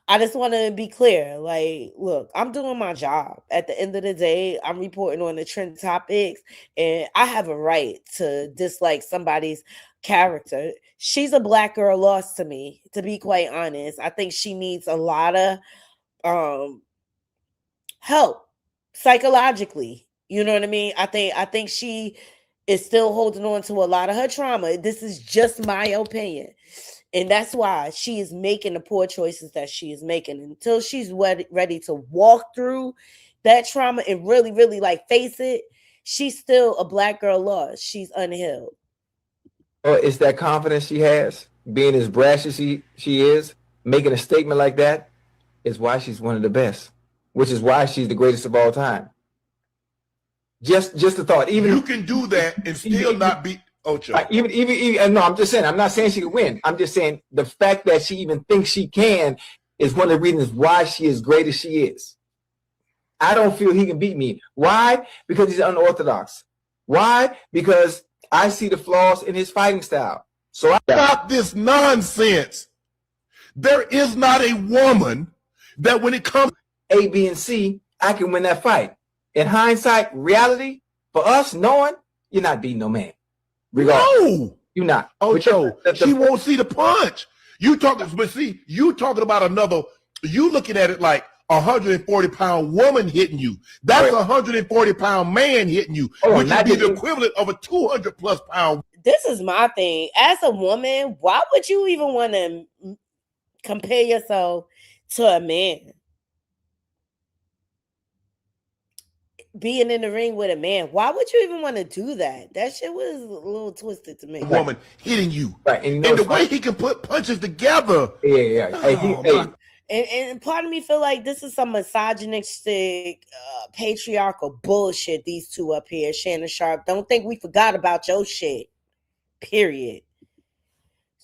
I just want to be clear. Like, look, I'm doing my job. At the end of the day, I'm reporting on the trend topics, and I have a right to dislike somebody's character. She's a black girl lost to me, to be quite honest. I think she needs a lot of help psychologically. You know what I mean? I think she is still holding on to a lot of her trauma. This is just my opinion. And that's why she is making the poor choices that she is making. Until she's ready to walk through that trauma and really, really like face it, she's still a black girl lost. She's unhealed. It's that confidence she has, being as brash as she is, making a statement like that is why she's one of the best, which is why she's the greatest of all time. Just a thought. Even you can do that and still not be Ocho. Even no, I'm just saying. I'm not saying she can win. I'm just saying the fact that she even thinks she can is one of the reasons why she is great as she is. I don't feel he can beat me. Why? Because he's unorthodox. Why? Because I see the flaws in his fighting style. So stop this nonsense. There is not a woman that when it comes A, B, and C, I can win that fight. In hindsight, reality, for us, knowing you're not beating no man. No, you're not. Ocho, she won't see the punch. You talking about another. You looking at it like 140-pound woman hitting you. That's a 140-pound man hitting you, which would be the equivalent of a 200+ pound. This is my thing. As a woman, why would you even want to compare yourself to a man? Being in the ring with a man, why would you even want to do that? That shit was a little twisted to me. Woman hitting you, right? And the way he can put punches together, And part of me feel like this is some misogynistic, patriarchal bullshit. These two up here, Shannon Sharp. Don't think we forgot about your shit. Period.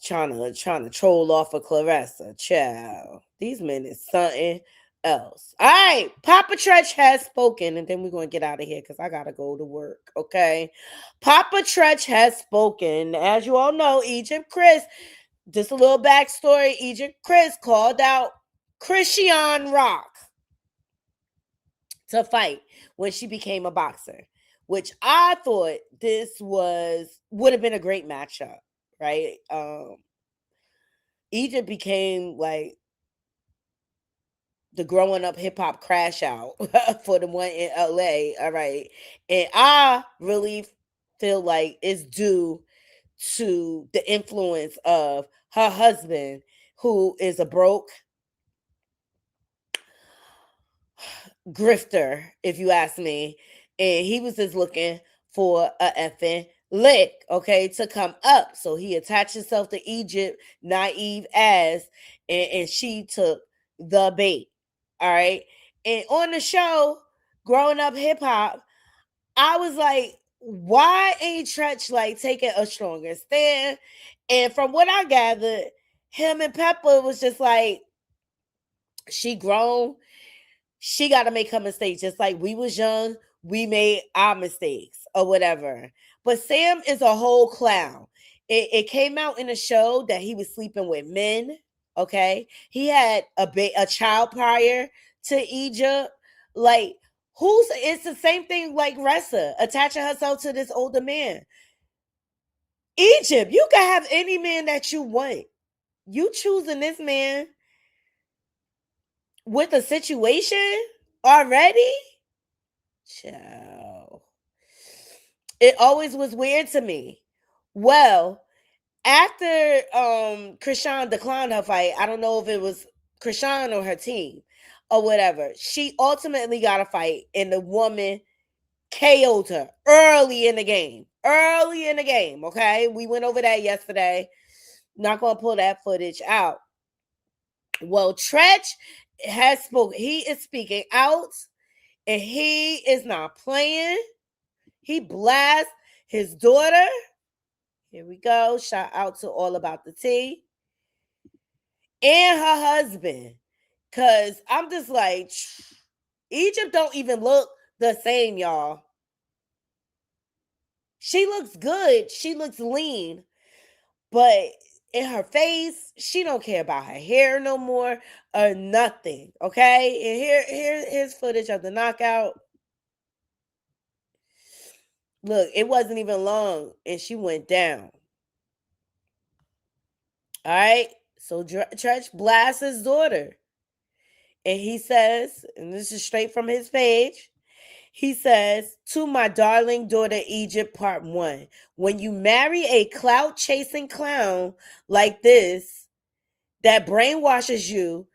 Trying to troll off of Clarissa, child. These men is something else. All right, Papa Treach has spoken, and then we're gonna get out of here because I gotta go to work. Okay, Papa Treach has spoken. As you all know, Egypt Criss. Just a little backstory. Egypt Criss called out Christian Rock to fight when she became a boxer, which I thought this would have been a great matchup, right? Egypt became like the growing up hip hop crash out for the one in LA. All right. And I really feel like it's due to the influence of her husband, who is a broke grifter, if you ask me. And he was just looking for a effing lick, okay, to come up. So he attached himself to Egypt, naive ass, and she took the bait. All right. And on the show, Growing Up Hip Hop, I was like, why ain't Treach like taking a stronger stand? And from what I gathered, him and Pepper was just like, she grown, she got to make her mistakes. Just like we was young, we made our mistakes or whatever. But Sam is a whole clown. It came out in the show that he was sleeping with men. Okay, he had a child prior to Egypt. Like, It's the same thing like Ressa attaching herself to this older man. Egypt, you can have any man that you want. You choosing this man with a situation already? Child. It always was weird to me. Well, after Krishan declined her fight, I don't know if it was Krishan or her team or whatever, she ultimately got a fight and the woman KO'd her early in the game. Early in the game, okay? We went over that yesterday. Not going to pull that footage out. Well, Treach has spoken. He is speaking out and he is not playing. He blasts his daughter. Here we go. Shout out to All About the Tea. And her husband. Because I'm just like, Egypt don't even look the same, y'all. She looks good. She looks lean. But in her face, she don't care about her hair no more or nothing. Okay? And here's footage of the knockout. Look, it wasn't even long and she went down. All right? So Treach blasts his daughter. And he says, and this is straight from his page, he says, to my darling daughter Egypt, part 1, when you marry a clout-chasing clown like this that brainwashes you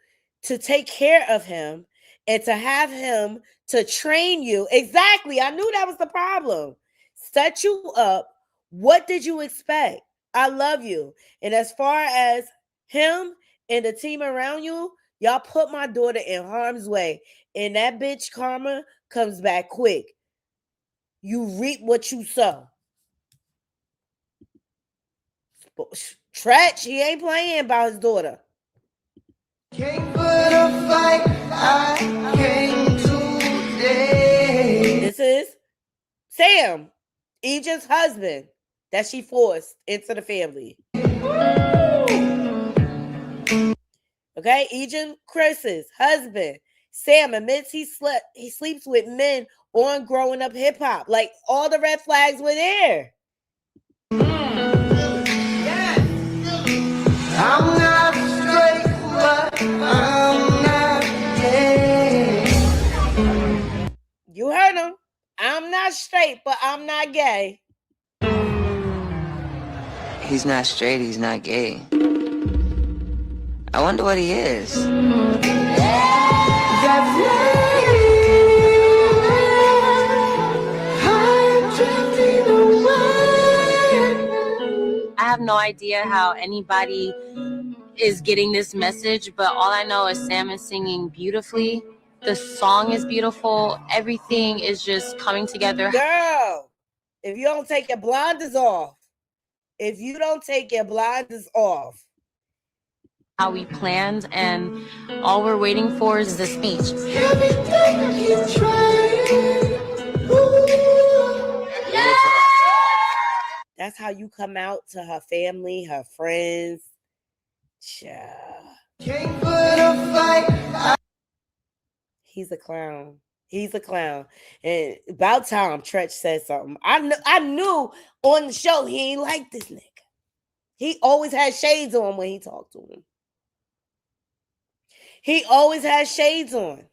to take care of him and to have him to train you. Exactly. I knew that was the problem. Set you up. What did you expect? I love you. And as far as him and the team around you, y'all put my daughter in harm's way. And that bitch karma comes back quick. You reap what you sow. Treach, he ain't playing about his daughter. Can't put a fight, I came today. This is Sam, Egypt's husband, that she forced into the family. Okay, Egypt Criss's husband. Sam admits he sleeps with men on growing up hip hop. Like all the red flags were there. Yes. I'm not straight, but I'm not gay. You heard him. I'm not straight, but I'm not gay. He's not straight, he's not gay. I wonder what he is. I have no idea how anybody is getting this message, but all I know is Sam is singing beautifully. The song is beautiful. Everything is just coming together. Girl, if you don't take your blinders off, How we planned, and all we're waiting for is the speech. That's how you come out to her family, her friends. Child. Can't put a fight. He's a clown. He's a clown. And about time Treach said something. I knew on the show he ain't like this nigga. He always had shades on when he talked to him. He always has shades on.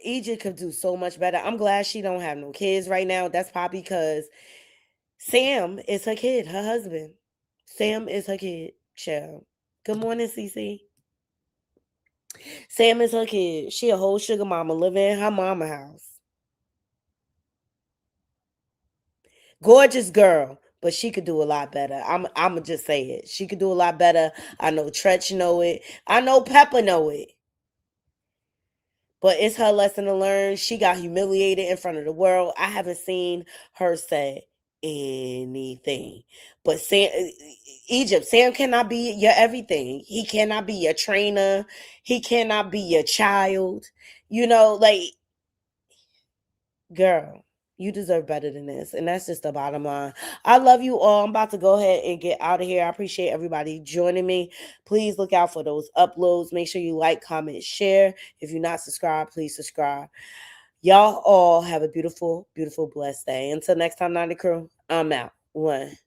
Egypt could do so much better. I'm glad she don't have no kids right now. That's probably because Sam is her kid, her husband. Sam is her kid, child. Good morning, CC. Sam is her kid. She a whole sugar mama living in her mama house. Gorgeous girl, but she could do a lot better. I'ma just say it. She could do a lot better. I know Treach know it. I know Pepper know it. But it's her lesson to learn. She got humiliated in front of the world. I haven't seen her say anything. But Sam cannot be your everything. He cannot be your trainer. He cannot be your child. You know, like, girl, You deserve better than this. And that's just the bottom line. I love you all. I'm about to go ahead and get out of here. I appreciate everybody joining me. Please look out for those uploads. Make sure you like, comment, share. If you're not subscribed, please subscribe. Y'all all have a beautiful, beautiful, blessed day. Until next time, 90 Crew, I'm out. 1.